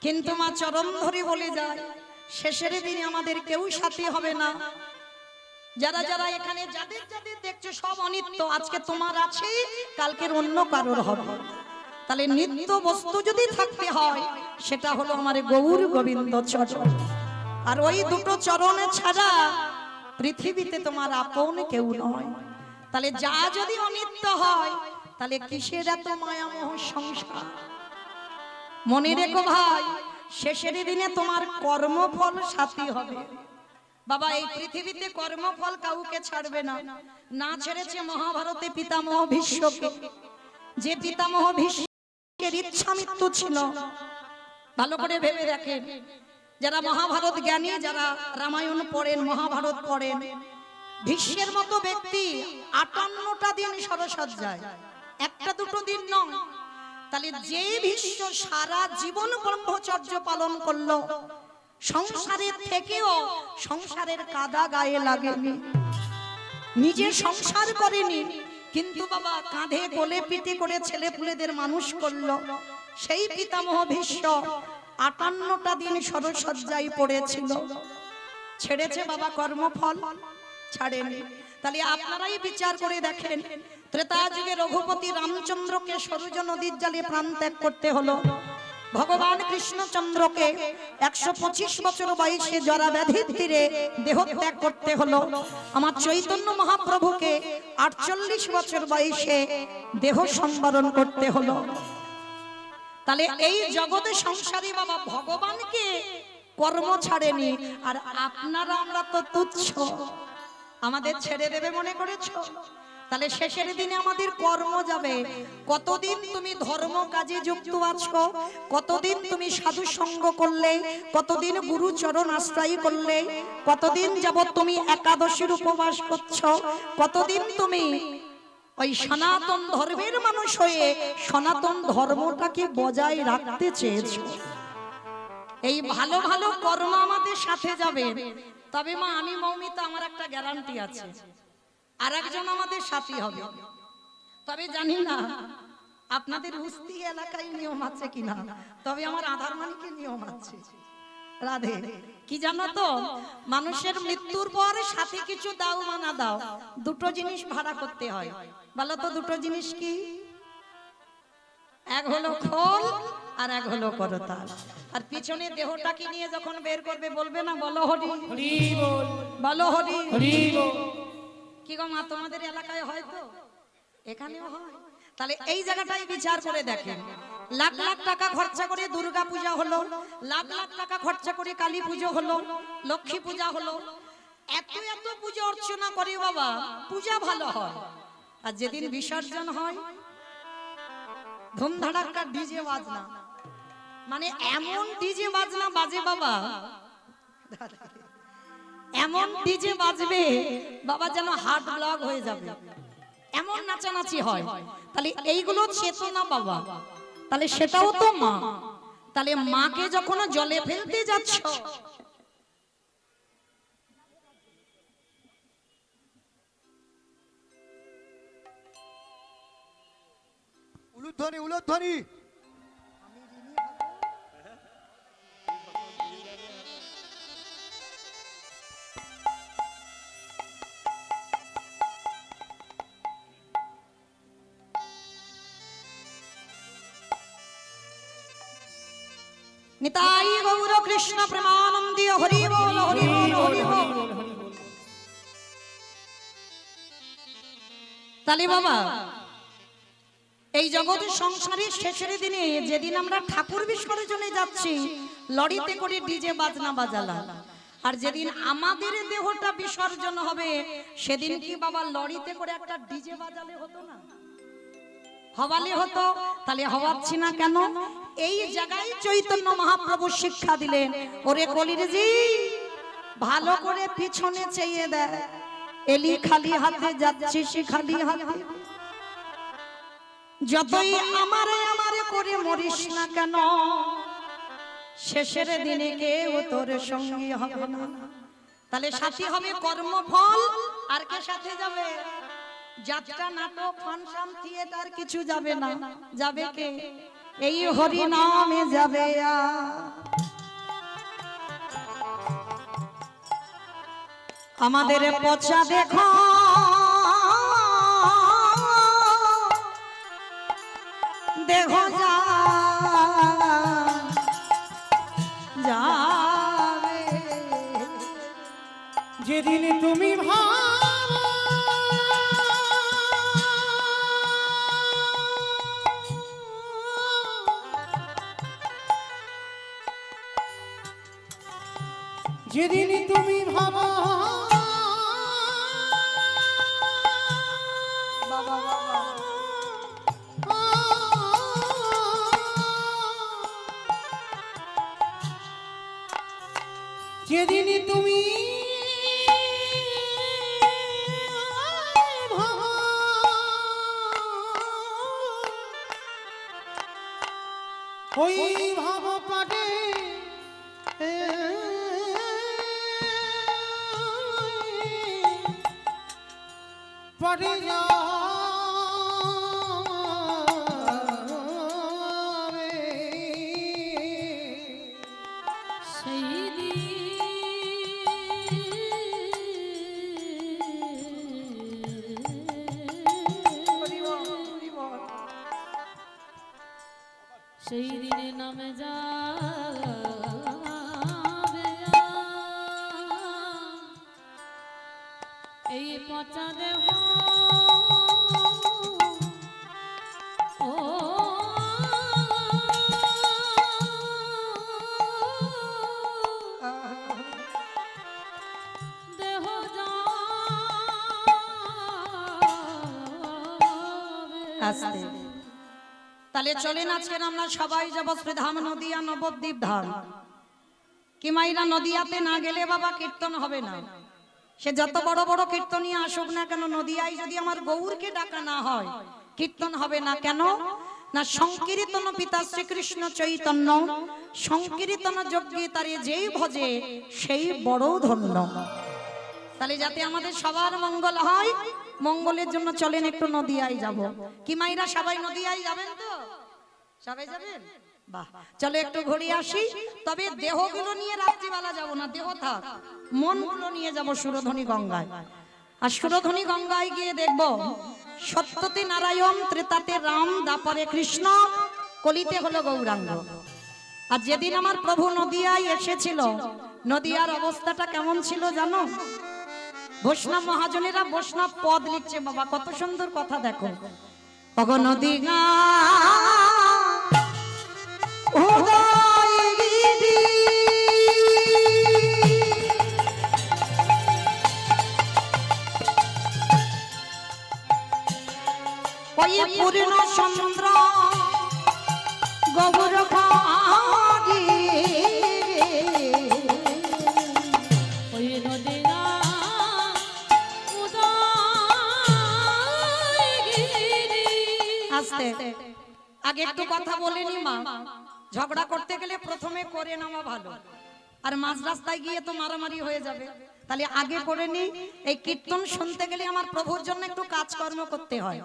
কিন্তু মা চরণ ধরে বলে যায় শেষের দিনে আমাদের কেউ সাথী হবে না। যারা যারা এখানে যাদের যাদের দেখছো সব অনিত্য, আজকে তোমার আছে কালকের অন্য কারোর হবে। তাহলে নিত্য বস্তু যদি থাকতে হয় সেটা হলো আমার গৌর গোবিন্দ চরণ। আর ওই দুটো চরণে ছাড়া পৃথিবীতে তোমার আপন কেউ নয়। তাহলে যা যদি অনিত্য হয় তাহলে কিসের এত মায়ামোহ সংসার? মনে রেখো ভাই, শেষের দিনে তোমার কর্মফল সাথী হবে। বাবা এই পৃথিবীতে কর্মফল কাউকে ছাড়বে না। না ছেড়েছে মহাভারতে পিতামহ ভীষ্মকে। যে পিতামহ ভীষ্মের ইচ্ছা মৃত্যু ছিল, ভালো করে ভেবে দেখেন, যারা মহাভারত জ্ঞানী, যারা রামায়ণ পড়েন, মহাভারত পড়েন, ভীষ্মের মতো ব্যক্তি 58টা দিন সরসজ্জায়, একটা দুটো দিন নয়। তাহলে যে ভীষ্ম সারা জীবন ব্রহ্মচর্য পালন করলো, সংসারের থেকেও সংসারের কাদা গায়ে লাগেনি, নিজে সংসার করেনি, কিন্তু বাবা কাঁধে কোলে পিঠে করে ছেলে পুলেদের মানুষ করলো। সেই পিতামহ ভীষ্ম 58টা দিন সরসজ্জায় পড়েছিল। ছেড়েছে বাবা কর্মফল? ছাড়েনি। তাহলে আপনারাই বিচার করে দেখেন, ত্রেতা যুগে রঘুপতি রামচন্দ্রকে সরযূ নদীর জলে প্রাণ ত্যাগ করতে হলো। ভগবান কৃষ্ণচন্দ্রকে 125 বছর বয়সে জরা ব্যাধির তীরে দেহ ত্যাগ করতে হলো। আমার চৈতন্য মহাপ্রভুকে 48 বছর বয়সে দেহ সম্বরণ করতে হলো। তাহলে এই জগতে সংসারী বাবা ভগবানকে কর্ম ছাড়েনি, আর আপনারা আমরা তো তুচ্ছ, আমাদের ছেড়ে দেবে মনে করেছো? তাহলে শেষের দিনে আমাদের কর্ম যাবে। কতদিন তুমি ধর্ম কাজে যুক্ত আছো, কতদিন তুমি সাধু সঙ্গ করলে, কতদিন গুরু চরণ আশ্রয় করলে, কতদিন যাবত তুমি একাদশীর উপবাস করছো, কতদিন তুমি ওই সনাতন ধর্মের মানুষ হয়ে সনাতন ধর্মটাকে বজায় রাখতে চেয়েছো। এই ভালো ভালো কর্ম আমাদের সাথে যাবে। তবে মা আমি মৌমিতা, আমার একটা গ্যারান্টি আছে, আর একজন আমাদের সাথী হবে। তবে জানি না আপনাদের উস্তি এলাকায় নিয়ম আছে কিনা, তবে আমার আধার মানিকে নিয়ম আছে। রাধে কি জানো তো, মানুষের মৃত্যুর পর সাথে কিছু দাও বা না দাও, দুটো জিনিস ভাড়া করতে হয়। বলো তো দুটো জিনিস কি? এক হলো খোল আর এক হলো করতাল। আর পিছনে দেহটাকে নিয়ে যখন বের করবে বলবে না বলো হরি হরি বল, বলো হরি হরি বল। কি গো মা তোমাদের এলাকায় হয় তো? এখানেও হয়। তাহলে এই জায়গাটাই বিচার করে দেখেন, লাখ লাখ টাকা খরচা করে দুর্গা পূজা হলো, লাখ লাখ টাকা খরচা করে কালী পুজো হলো, লক্ষ্মী পূজা হলো, এত এত পূজা অর্চনা করে বাবা, পূজা ভালো হয়। আর যেদিন বিসর্জন হয় ধুমধাড়াক্কা ডিজে বাজনা, মানে এমন ডিজে বাজনা বাজে বাবা, এমন ডিজে বাজবে বাবা যেন হার্ট ব্লক হয়ে যাবে, এমন নাচানাচি হয়। তাহলে এইগুলো চেতনা বাবা, তাহলে সেটাও তো মা। তাহলে মাকে যখন জলে ফেলতে যাচ্ছ, উলুধ্বনি উলুধ্বনি, নিতাই গৌর কৃষ্ণ প্রেমানন্দী হরি বল হরি বল হরি বল। তাহলে বাবা এই জগতের সংসারের শেষের দিনে যেদিন আমরা ঠাকুর বিসর্জনে যাচ্ছি লরিতে করে ডিজে বাজনা বাজালাম, আর যেদিন আমাদের দেহটা বিসর্জন হবে সেদিন কি বাবা লরিতে করে একটা ডিজে বাজালে হতো না? হওয়ালে হতো। তাহলে হওয়াচ্ছি না কেন? এই জায়গায় চৈতন্য মহাপ্রভু শিক্ষা দিলেন, ওরে কলির জি ভালো করে পিছনে চেয়ে দেয়, এলি খালি হাতে যাচ্ছিস খালি হাতে, যতই আমারে আমারে করে মরিস না কেন, শেষের দিনে কেউ তোর সঙ্গী হবে না। তাহলে সাথী হবে কর্মফল, আর কে সাথে যাবে? যাত্রা, নাটক, ফাংশন, থিয়েটার কিছু যাবে না, যাবে কে? এই হরি নামে যাবে। আমাদের পচা দেখো দেখো যাবে যেদিন তুমি যেদিন তুমি ভাবো বাবা বাবা যেদিন তুমি ভাবো ওই ভাব পাটে পড়ে যাবে সেই দিনে নামে যাবে এই পচা দেহ ও দেহ আস্তে তাহলে চলেন আজকের আমরা সবাই যাব শ্রীধাম নদিয়া নবদ্বীপ ধাম কি মাইরা নদিয়াতে না গেলে বাবা কীর্তন হবে না সে যত বড় বড় কীর্তনীয় আসুক না কেন নদিয়ায় যদি আমার গৌরকে ডাকা না হয় কীর্তন হবে না কেন না সংকীর্তন পিতা শ্রীকৃষ্ণ চৈতন্য সংকীর্তন যজ্ঞে তারে যেই ভজে সেই বড় ধন্য তাহলে যাতে আমাদের সবার মঙ্গল হয় মঙ্গলের জন্য চলেন একটু নদিয়ায় যাব কি মাইরা সবাই নদিয়ায় যাবেন তো সবাই যাবেন বাহ চলো একটু ঘুরে আসি তবে দেহগুলো নিয়ে রাত্রিবেলা যাব না দেহ থাক মনগুলো নিয়ে যাব সুরধনী গঙ্গায় আর সুরধনী গঙ্গায় গিয়ে দেখব সত্যতে নারায়ণ ত্রেতাতে রাম দাপরে কৃষ্ণ কলিতে হলো গৌরাঙ্গ আর যেদিন আমার প্রভু নদিয়ায় এসেছিল নদিয়ার অবস্থাটা কেমন ছিল জানো বৈষ্ণব মহাজনেরা বৈষ্ণব পদ লিখছে বাবা কত সুন্দর কথা দেখো অগ নদী ওই পূর্ণ চন্দ্র গৌর খাড়ি ওই নদী আস্তে আগে একটু কথা বলেনি মা ঝগড়া করতে গেলে প্রথমে করে নেওয়া ভালো আর মাঝ রাস্তায় গিয়ে তো মারামারি হয়ে যাবে তাহলে আগে করে নি এই কীর্তন শুনতে গেলে আমার প্রভুর জন্য একটু কাজকর্ম করতে হয়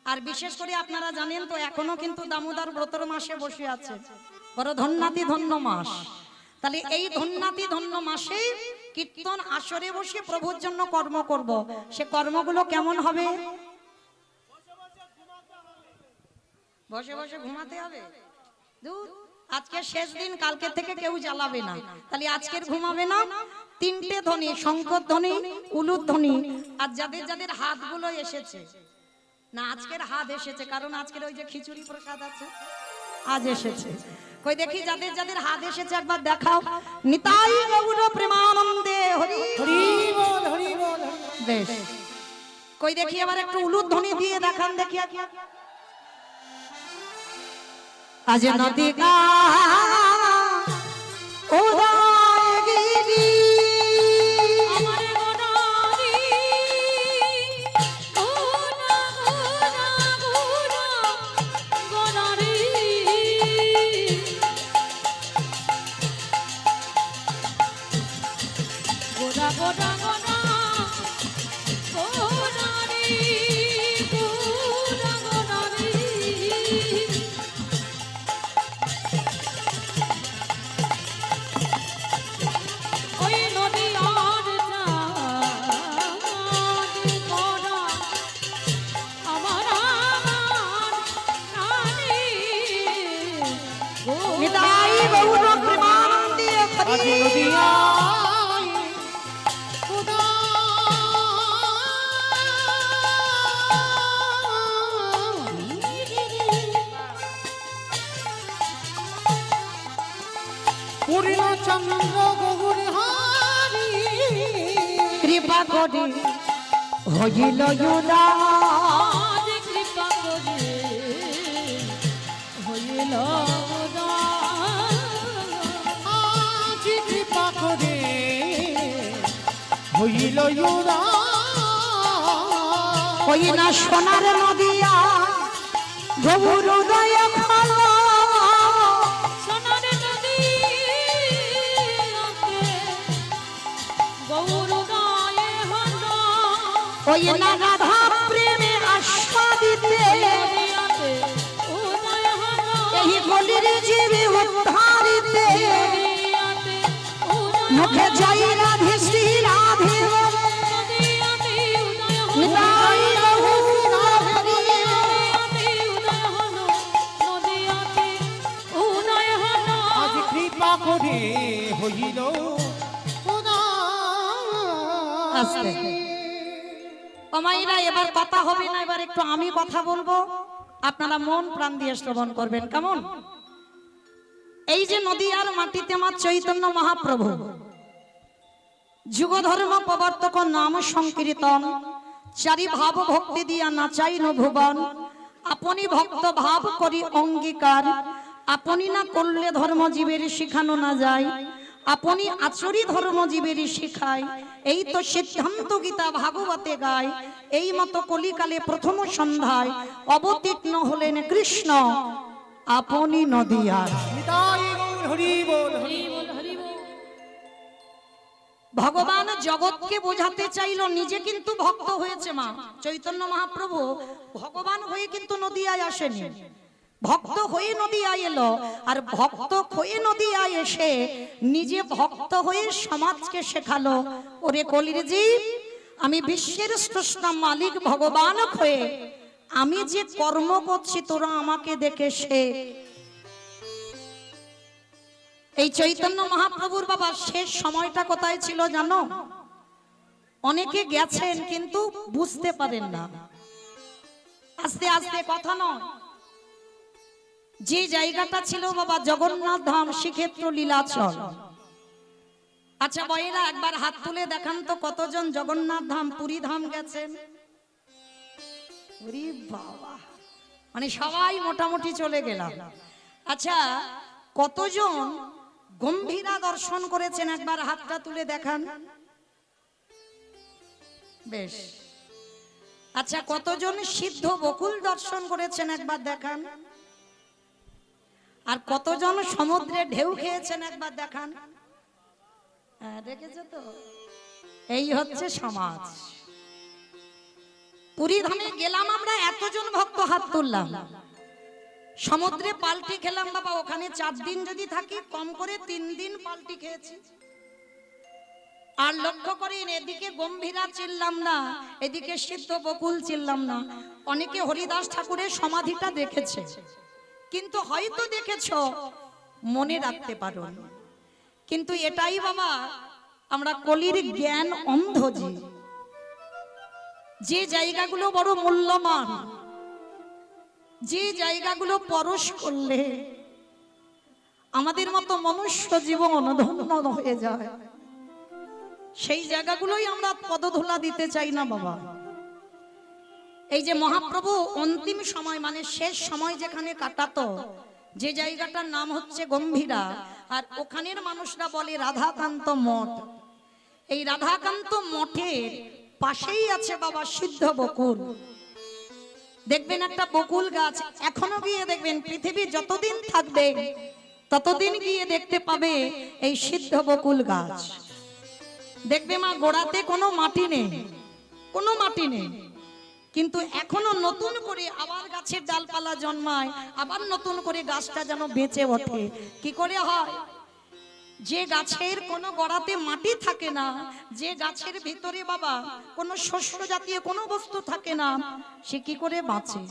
আর বিশেষ করে আপনারা জানেন তো এখনো কিন্তু দামোদর ব্রতর মাসে বসে আছে বড় ধন্যাতি ধন্য মাস তাহলে এই ধন্যাতি ধন্য মাসে কীর্তন আসরে বসে প্রভুর জন্য কর্ম করব সে কর্মগুলো কেমন হবে বসে বসে ঘুমাতে হবে আজকে শেষ দিন কালকে থেকে কেউ জ্বালাবে না তাহলে আজকের ঘুমাবে না তিনটে ধ্বনি শঙ্কর ধ্বনি উলুদ ধ্বনি আর যাদের যাদের হাতগুলো এসেছে না আজকের হাত এসেছে কারণ আজকের ওই যে খিচুড়ি প্রসাদ আছে আজ এসেছে কই দেখি যাদের যাদের হাত এসেছে একবার দেখাও নিতাই গৌর প্রেমানন্দে হরি হরি বল হরি বল বেশ কই দেখি আবার একটু উলুদ ধ্বনি দিয়ে দেখান দেখি আজ নদী কা উদয়গিরি আমার গোনারি গোনা গোনা গোনা গোনারি গোনা গোনা গোনা গোনারি গোনা গোনারি নিতাই গৌর প্রেমানন্দে আজ হরি। নদিয়ায় খোদা পূর্ণ চন্দ্র গৌর হারি কৃপা করি হইল উদার। আজ কৃপা করে হইল উদার। আজ কৃপা করে হইল উদার। ওই না সোনার নদিয়া গৌর উদয় ফল। সোনার নদীতে গৌরদয়ে হল। ওই না রাধা প্রেমে আস্বাদিতে নদিয়াতে উদয় হল। এই গলির জীবে উদ্ধারিতে নদিয়াতে উদয় মুখে জয় রাধে শ্রী রাধে নদিয়াতে উদয় হল। নিতাই গৌর হরি। নদিয়াতে উদয় হল। নদিয়াতে উদয় হল। আজ কৃপা করে হইল আস্তে। ও মাইরা এবার কথা হবে না, এবার একটু আমি কথা বলবো, আপনারা মন প্রাণ দিয়ে শ্রবণ করবেন কেমন। এই যে নদিয়ার মাটিতে আমার চৈতন্য মহাপ্রভু যুগ ধর্ম প্রবর্তক নাম সংকীর্তন চারি ভাব ভক্তি দিয়া নাচাই ভুবন। আপনি ভক্ত ভাব করি অঙ্গীকার, আপনি না করলে ধর্মজীবের শিখানো না যায়, আপনি আচরি ধর্মজীবের শিখায়। এই তো সিদ্ধান্ত গীতা ভাগবতে গায়। এই মতো কলিকালে প্রথম সন্ধ্যায় অবতীর্ণ হলেন কৃষ্ণ আপনি নদিয়ার। নিতাই গৌর হরি বল হরি বল হরি বল। ভগবান জগৎকে বোঝাতে চাইলো নিজে কিন্তু ভক্ত হয়েছে। মা চৈতন্য মহাপ্রভু ভগবান হয়ে কিন্তু নদিয়ায় আসেনি, ভক্ত হয়ে নদিয়ায় এলো। আর ভক্ত হয়ে নদিয়ায় এসে নিজে ভক্ত হয়ে সমাজকে শেখালো, ওরে কলির জীব, আমি বিশ্বের স্রষ্টা মালিক ভগবান হয়ে আমি যে কর্ম করছি তোরা আমাকে দেখে শেখ। এই চৈতন্য মহাপ্রভুর বাবা শেষ সময়টা কোথায় ছিল জানো? অনেকে গেছেন কিন্তু বুঝতে পারেন না। আস্তে আস্তে কথা নয়, যে জায়গাটা ছিল বাবা জগন্নাথ ধাম শ্রীক্ষেত্র লীলাচল। আচ্ছা বয়েরা একবার হাত তুলে দেখান তো কতজন জগন্নাথ ধাম পুরী ধাম গেছেন? ওরে বাবা, মানে সবাই মোটামুটি চলে গেলাম। আচ্ছা কতজন গম্ভীরা দর্শন করেছেন? একবার হাতটা তুলে দেখান। বেশ। আচ্ছা কতজন সিদ্ধ বকুল দর্শন করেছেন? একবার দেখান। আর কতজন সমুদ্রে ঢেউ খেয়েছেন? একবার দেখান। হ্যাঁ দেখেছো তো, এই হচ্ছে সমাজ। পুরী ধামে গেলাম আমরা, এতজন ভক্ত হাত তুললাম। সমুদ্রে পাল্টি খেলাম বাবা, ওখানে 4 দিন যদি থাকি কম করে 3 দিন পাল্টি খেয়েছি। আর লক্ষ্য করেন এদিকে গম্ভীরা চিল্লাম না, এদিকে সিদ্ধ বকুল চিল্লাম না। অনেকে হরিদাস ঠাকুরের সমাধিটা দেখেছে, কিন্তু হয়তো দেখেছো মনে রাখতে পারো। কিন্তু এটাই বাবা আমরা কলির জ্ঞান অন্ধজি। যে জায়গাগুলো বড় মূল্যবান, যে জায়গাগুলো পরশ করলে আমাদের মতো মনুষ্য জীবন ধন্য হয়ে যায়, সেই জায়গাগুলোই আমরা পদধূলা দিতে চাই না বাবা। এই যে মহাপ্রভু অন্তিম সময় মানে শেষ সময় যেখানে কাটাতো, যে জায়গাটার নাম হচ্ছে গম্ভীরা, আর ওখানের মানুষরা বলে রাধাকান্ত মঠ। এই রাধাকান্ত মঠের পাশেই আছে বাবা সিদ্ধ বকুল। দেখবেন একটা বকুল গাছ, এখনো গিয়ে দেখবেন পৃথিবী যতদিন থাকবে ততদিন গিয়ে দেখতে পাবে এই সিদ্ধ বকুল গাছ। দেখবে মা গোড়াতে কোনো মাটি নেই, কোনো মাটি নেই, কিন্তু এখনো নতুন করে আবার গাছের ডালপালা জন্মায়, আবার নতুন করে গাছটা যেন বেঁচে ওঠে। কি করে হয়? যে গাছের কোনো গোড়াতে মাটি থাকে না, যে গাছের ভিতরে বাবা কোনো শস্য জাতীয় কোনো বস্তু থাকে না, সে কি করে বাঁচে?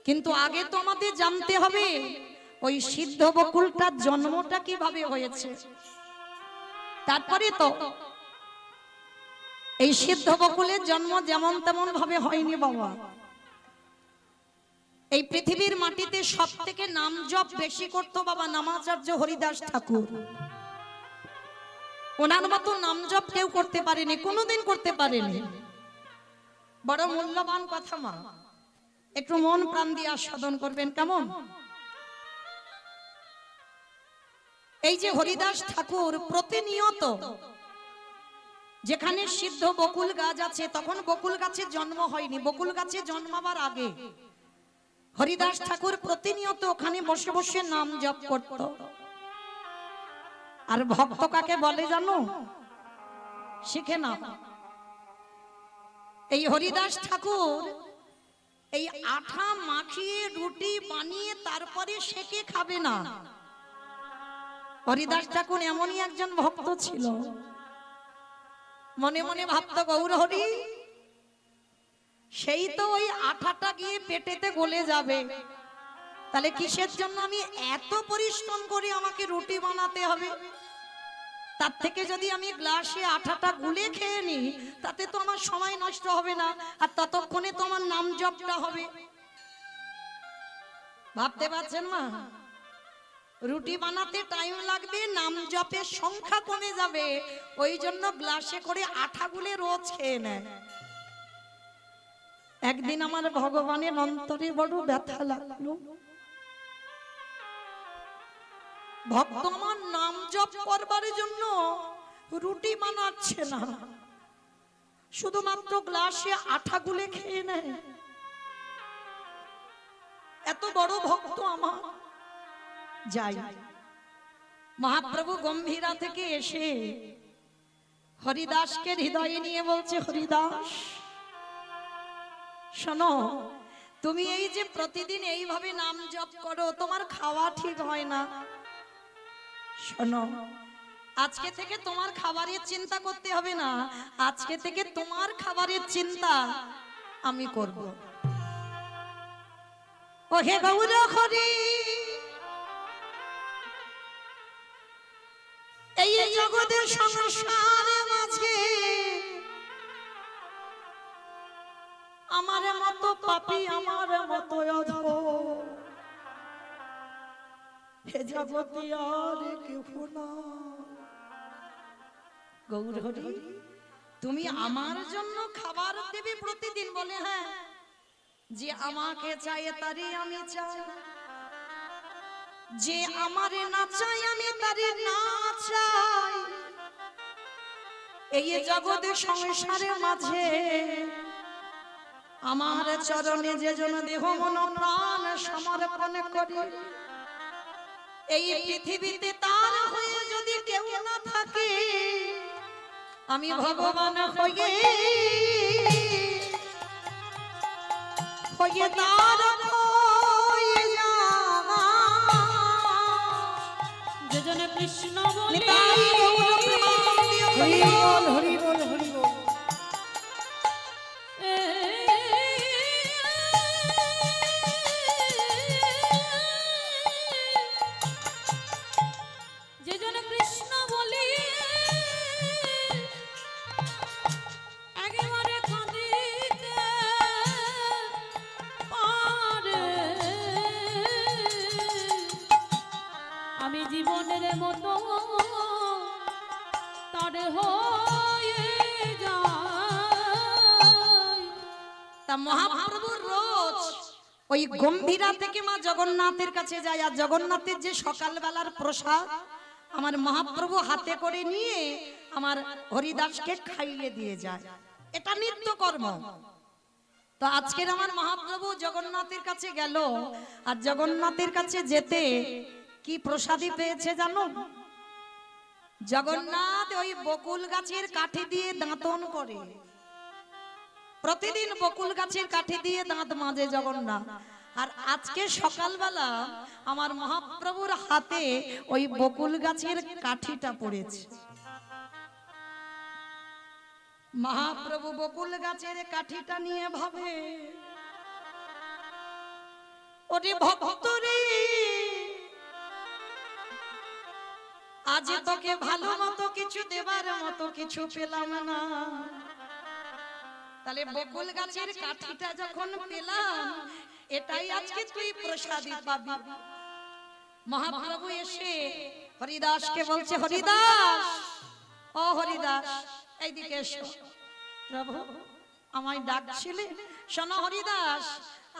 কিন্তু আগে তো আমাদের জানতে হবে ওই সিদ্ধ বকুলটার জন্মটা কিভাবে হয়েছে। তারপরে তো এই সিদ্ধ বকুলের জন্ম যেমন তেমন ভাবে হয়নি বাবা। এই পৃথিবীর মাটিতে সব থেকে নাম জপ বেশি করতো বাবা নামাচার্য হরিদাস ঠাকুর। ওনার মতো নাম জপ কেউ করতে পারেনি, কোনোদিন করতে পারেনি। বড় মূল্যবান কথা মা, একটু মন প্রাণ দিয়ে আস্বাদন করবেন কেমন। এই যে হরিদাস ঠাকুর প্রতিনিয়ত যেখানে সিদ্ধ বকুল গাছ আছে, তখন বকুল গাছের জন্ম হয়নি, বকুল গাছে জন্মাবার আগে হরিদাস ঠাকুর প্রতিনিয়ত ওখানে বসে বসে নাম জপ করত। আর ভক্ত কাকে বলে জানো? শিখে না। এই হরিদাস ঠাকুর এই আঠা মাখিয়ে রুটি বানিয়ে তারপরে সেকে খাবে না। হরিদাস ঠাকুর এমনই একজন ভক্ত ছিল, মনে মনে ভাবতো গৌর হরি সেই তো ওই আঠাটা গিয়ে পেটেতে গলে যাবে, তাহলে কিসের জন্য আমি এত পরিশ্রম করে আমাকে রুটি বানাতে হবে? তার থেকে যদি আমি গ্লাসে আঠাটা গুলে খেয়ে নিই তাতে তো আমার সময় নষ্ট হবে না, আর ততক্ষণে তো আমার নাম জপটা হবে। ভাবতে পারছেন মা? রুটি বানাতে টাইম লাগবে, নাম জপের সংখ্যা কমে যাবে, ওই জন্য গ্লাসে করে আঠা গুলে রোজ খেয়ে নেয়। একদিন আমার ভগবানের অন্তরে বড় ব্যথা লাগলো, ভক্ত আমার নাম জপ করবার জন্য রুটি বানাচ্ছে না, শুধুমাত্র গ্লাসে আঠা গুলে খেয়ে নেয়। এত বড় ভক্ত আমার। যাই, মহাপ্রভু গম্ভীরা থেকে এসে হরিদাসকে হৃদয়ে নিয়ে বলছে, হরিদাস শোনো, তুমি এই যে প্রতিদিন এইভাবে নাম জপ করো, তোমার খাওয়া ঠিক হয় না। শোনো, আজকে থেকে তোমার খাবারের চিন্তা করতে হবে না, আজকে থেকে তোমার খাবারের চিন্তা আমি করব। ও হে গৌর হরি, এই জগতের সংসারের মাঝে আমার মতো পাপী, আমার মতো অধম হে জগতে আর কেউ না। গৌর হরি, তুমি আমার জন্য খাবার দেবে প্রতিদিন? বলে হ্যাঁ, যে আমাকে চাই তারই আমি চাই, যে আমারে না চাই আমি তারে না চাই। এই জগতের সংসারের মাঝে আমার চরণে যে জন দেহ মন প্রাণ সমর্পণ করে, এই পৃথিবীতে তার হয়ে যদি কেউ না থাকে, আমি ভগবান হয়ে তার হয়ে যাওয়া। যে জনে কৃষ্ণ বলে নিতাই গৌর প্রেমানন্দে হরি বল হরি বল হরি বল। যে জনে কৃষ্ণ বলি একেবারে কাঁদিতে পারে, আমি জীবনের মতো তার হয়ে যাই। তা মহাপ্রভু রোজ ওই গম্ভীরা থেকে মা জগন্নাথের কাছে যায়, আর জগন্নাথের যে সকালবেলার প্রসাদ আমার মহাপ্রভু হাতে করে নিয়ে আমার হরিদাসকে খাইয়ে দিয়ে যায়, এটা নিত্য কর্ম। তো আজকের আমার মহাপ্রভু জগন্নাথের কাছে গেল, আর জগন্নাথের কাছে যেতে কি প্রসাদী পেয়েছে জানো? জগন্নাথ ওই বকুল গাছের কাঠি দিয়ে দাঁতন করে, প্রতিদিন বকুল গাছের কাঠি দিয়ে দাঁত মাজে জগন্নাথ। আর আজকে সকালবেলা আমার মহাপ্রভুর হাতে ওই বকুল গাছের কাঠিটা পড়েছে। মহাপ্রভু বকুল গাছের কাঠিটা নিয়ে ভাবে, ওরে ভক্ত রে, আজ তোকে ভালো মতো কিছু দেবার মতো কিছু পেলাম না। তাহলে বকুল গাছের কাঠিটা যখন পেলাম, এটাই আজকে তুই প্রসাদী পাবি। মহাপ্রভু এসে হরিদাসকে বলছে, হরিদাস, ও হরিদাস, এইদিকে এসো। প্রভু আমায় ডাকছিলে? শোনো হরিদাস,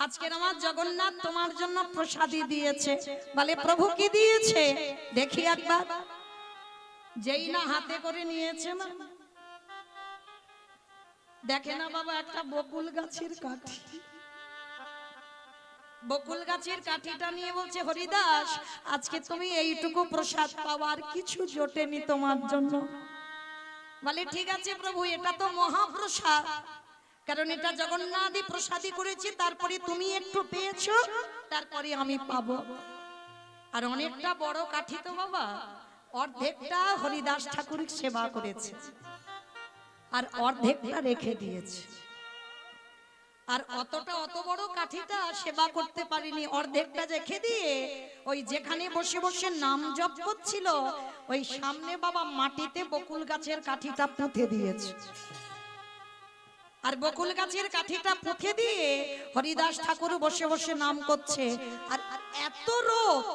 আজকের আমার জগন্নাথ তোমার জন্য প্রসাদী দিয়েছে। বলে প্রভু কি দিয়েছে দেখি একবার। যেই না হাতে করে নিয়েছে না, দেখে না বাবা, একটা বকুল গাছের কাঠি। বকুল গাছের কাঠিটা নিয়ে বলছে, হরিদাস আজকে তুমি এইটুকু প্রসাদ পাওয়ার কিছু জোটেনি তোমার জন্য। বলে ঠিক আছে প্রভু, এটা তো মহাপ্রসাদ, কারণ এটা জগন্নাথই প্রসাদী করেছি, তারপরে তুমি একটু পেয়েছো, তারপরে আমি পাবো। আর অনেকটা বড় কাঠি তো বাবা, অর্ধেকটা হরিদাস ঠাকুর সেবা করেছে আর অর্ধেকটা রেখে দিয়েছে। আর অত বড় কাঠিটা সেবা করতে পারিনি, অর্ধেকটা রেখে দিয়ে ওই যেখানে বসে বসে নাম জপ করছিল ওই সামনে বাবা মাটিতে বকুল গাছের কাঠিটা পুঁতে দিয়েছে। আর বকুল গাছের কাঠিটা পুঁতে দিয়ে হরিদাস ঠাকুর বসে বসে নাম করছে। আর এত রোদ,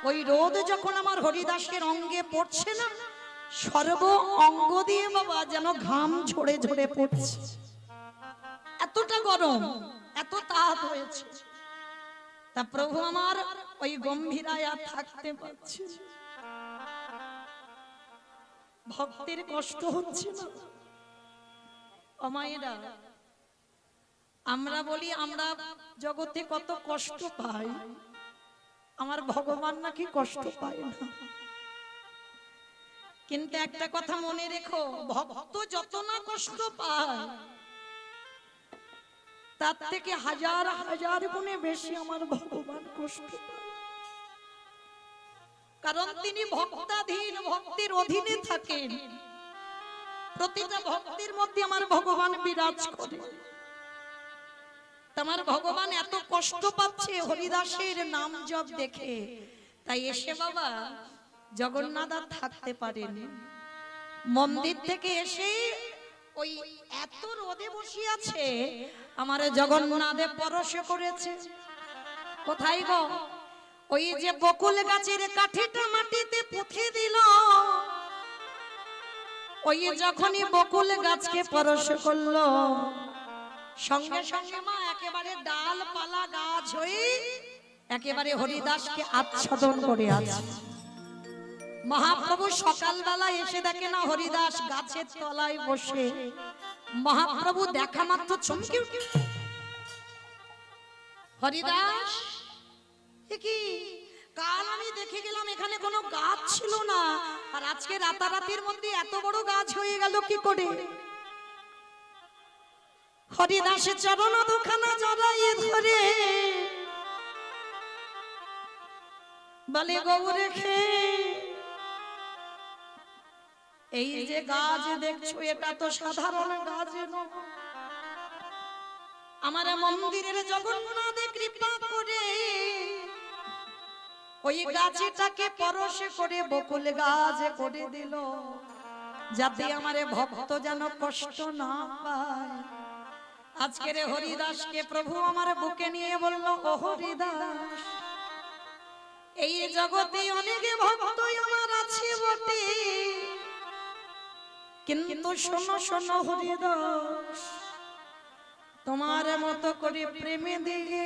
ওই রোদ যখন আমার হরিদাসের অঙ্গে পড়ছে না, সর্ব অঙ্গ দিয়ে বাবা যেন ঘাম ঝরে ঝরে পড়ছে, এতটা গরম, এত তাপ হয়েছে। তা প্রভু আমার ওই গম্ভীরায় আর থাকতে পারছে, ভক্তের কষ্ট হচ্ছে না। ও মায়েরা, আমরা বলি আমরা জগতে কত কষ্ট পাই, আমার ভগবান নাকি কষ্ট পায় না। কিন্তু একটা কথা মনে রেখো, ভক্ত যত না কষ্ট পায় তার থেকে হাজার হাজার গুণে বেশি আমার ভগবান কষ্ট পায়। কারণ তিনি ভক্তাধীন, ভক্তির অধীনে থাকেন। প্রতিটা ভক্তির মধ্যে আমার ভগবান বিরাজ করে। তোমার ভগবান এত কষ্ট পাচ্ছে হরিদাসের নাম জপ দেখে, তাই এসে বাবা জগন্নাথ আর থাকতে পারেন। মন্দির থেকে এসে ওই এত রোদে বসে আছে, আমার জগন্নাথে পরশ করেছে। কোথায় গো? ওই যে বকুল গাছের কাঠিটা মাটিতে পুঁতে দিল, ওই যখনই বকুল গাছকে পরশ করলো, সঙ্গে সঙ্গে মা একেবারে ডালপালা গাছ হয়ে একেবারে হরিদাসকে আচ্ছাদন করে আছে। মহাপ্রভু সকালবেলা এসে দেখে না হরিদাস গাছের তলায় বসে। মহাপ্রভু দেখা মাত্র চমকে উঠে, হরিদাস কি কাল আমি দেখে গেলাম এখানে কোনো গাছ ছিল না, আর আজকে রাতারাতির মধ্যে এত বড় গাছ হয়ে গেল কি করে? হরিদাসের চরণ দুখানা জড়াইয়ে ধরে বলে, গৌরে খে, এই যে গাছ দেখছো এটা তো সাধারণ গাছ নয়, আমার মন্দিরের জগন্নাথে কৃপা করে ওই গাছটাকে পরশ করে বকুল গাছ করে দিল, যাতে আমার ভক্ত যেন কষ্ট না পায়। আজকের হরিদাসকে প্রভু আমার বুকে নিয়ে বলল, ও হরিদাস, এই জগতে অনেক ভক্তই আমার আছে বটে, কিন্তু শোনো শোনো হরিদাস, তোমার মতো করে প্রেমে দিয়ে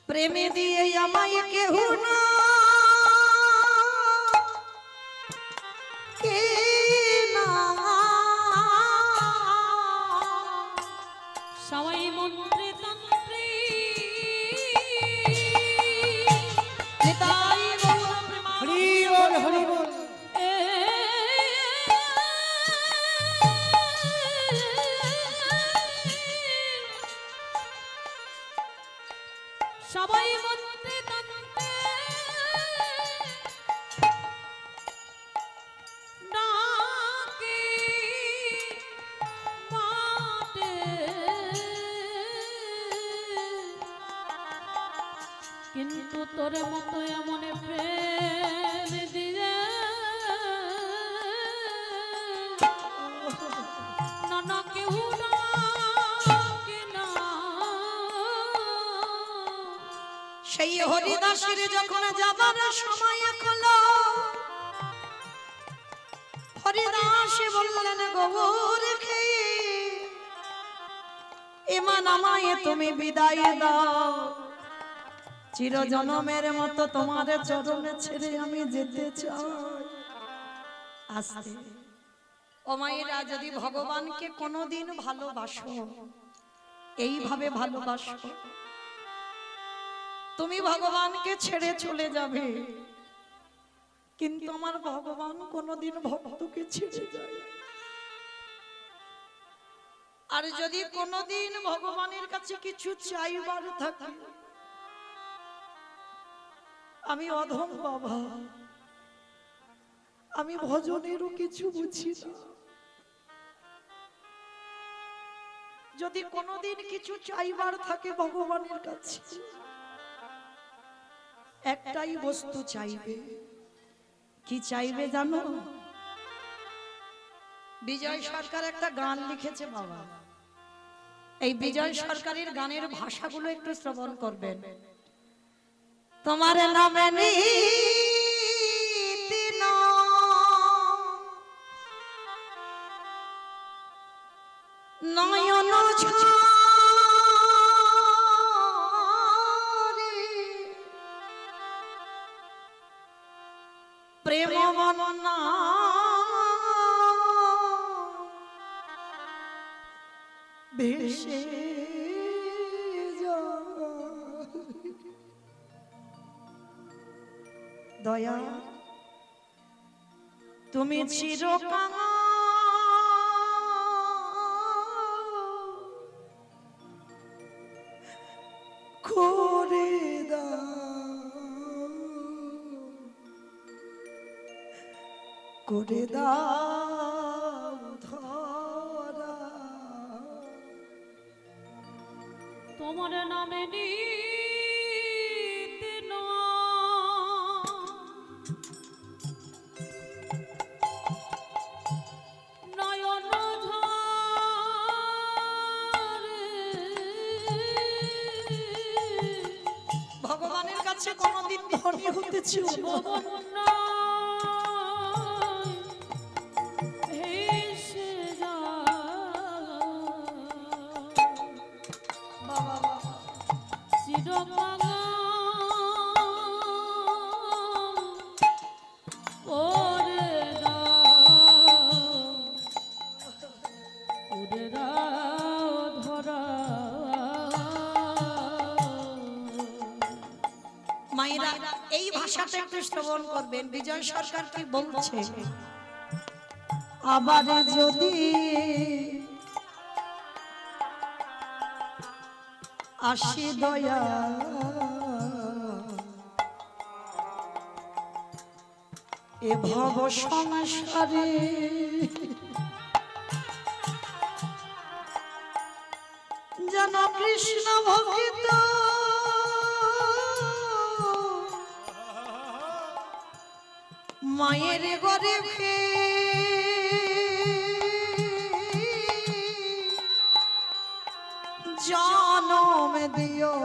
প্রেমে দিয়ে আমায় কেহ না কে না, সবাই মন্ত্রে তন্ত্রে নিতাই গৌর হরি বল হরি বল। সবাই মন্ত্রে তন্ত্রে নাকি মাটে তোর মতো এমন প্রেম দিয়ে না কেউ ডাকে না। সেই হরিদাসের যখন যাবার সময় হলো, হরিদাস বললেন গোবর খেয়ে ইমান আমায় তুমি বিদায় দাও, চিরজনমের মতো তোমার চরণে ছেড়ে আমি যেতে চাই। আস্তে ও মায়েরা, যদি ভগবানকে কোনোদিন ভালোবাসো, এইভাবে ভালোবাসো, তুমি ভগবানকে ছেড়ে চলে যাবে, কিন্তু আমার ভগবান কোনোদিন ভক্তকে ছেড়ে যায়। আর যদি কোনোদিন ভগবানের কাছে কিছু চাইবার থাকে, আমি অধম বাবা, আমি ভজনেরও কিছু বুঝি না, যদি কোনোদিন কিছু চাইবার থাকে ভগবানের কাছে, একটাই বস্তু চাইবে। কি চাইবে জানো? বিজয় সরকার একটা গান লিখেছে বাবা, এই বিজয় সরকারের গানের ভাষাগুলো একটু শ্রবণ করবেন। তোমার নামে নীতি নয়ন প্রেম বর্ণনা ভেসে দয়া তুমি চিরকাল করে দাও ধরা, তোমার নামে নীতি নয়ন ঝরে। ভগবানের কাছে কোনদিন ধনী হতে ছিল না। মায়েরা এই ভাষাটা একটু শ্রবণ করবেন, বিজয় সরকার কি বলছে। আবার যদি আসি দয়া এ ভব সংসারে, যেন কৃষ্ণ ভক্ত মায়ের ঘরে জনম দিও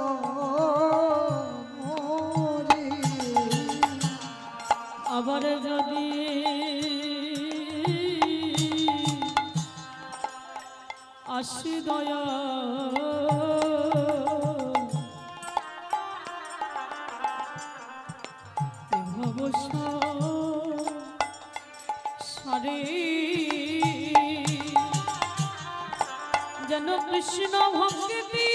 মোরে। আবার যদি আসি দয়া সারে, যেন কৃষ্ণ ভক্তি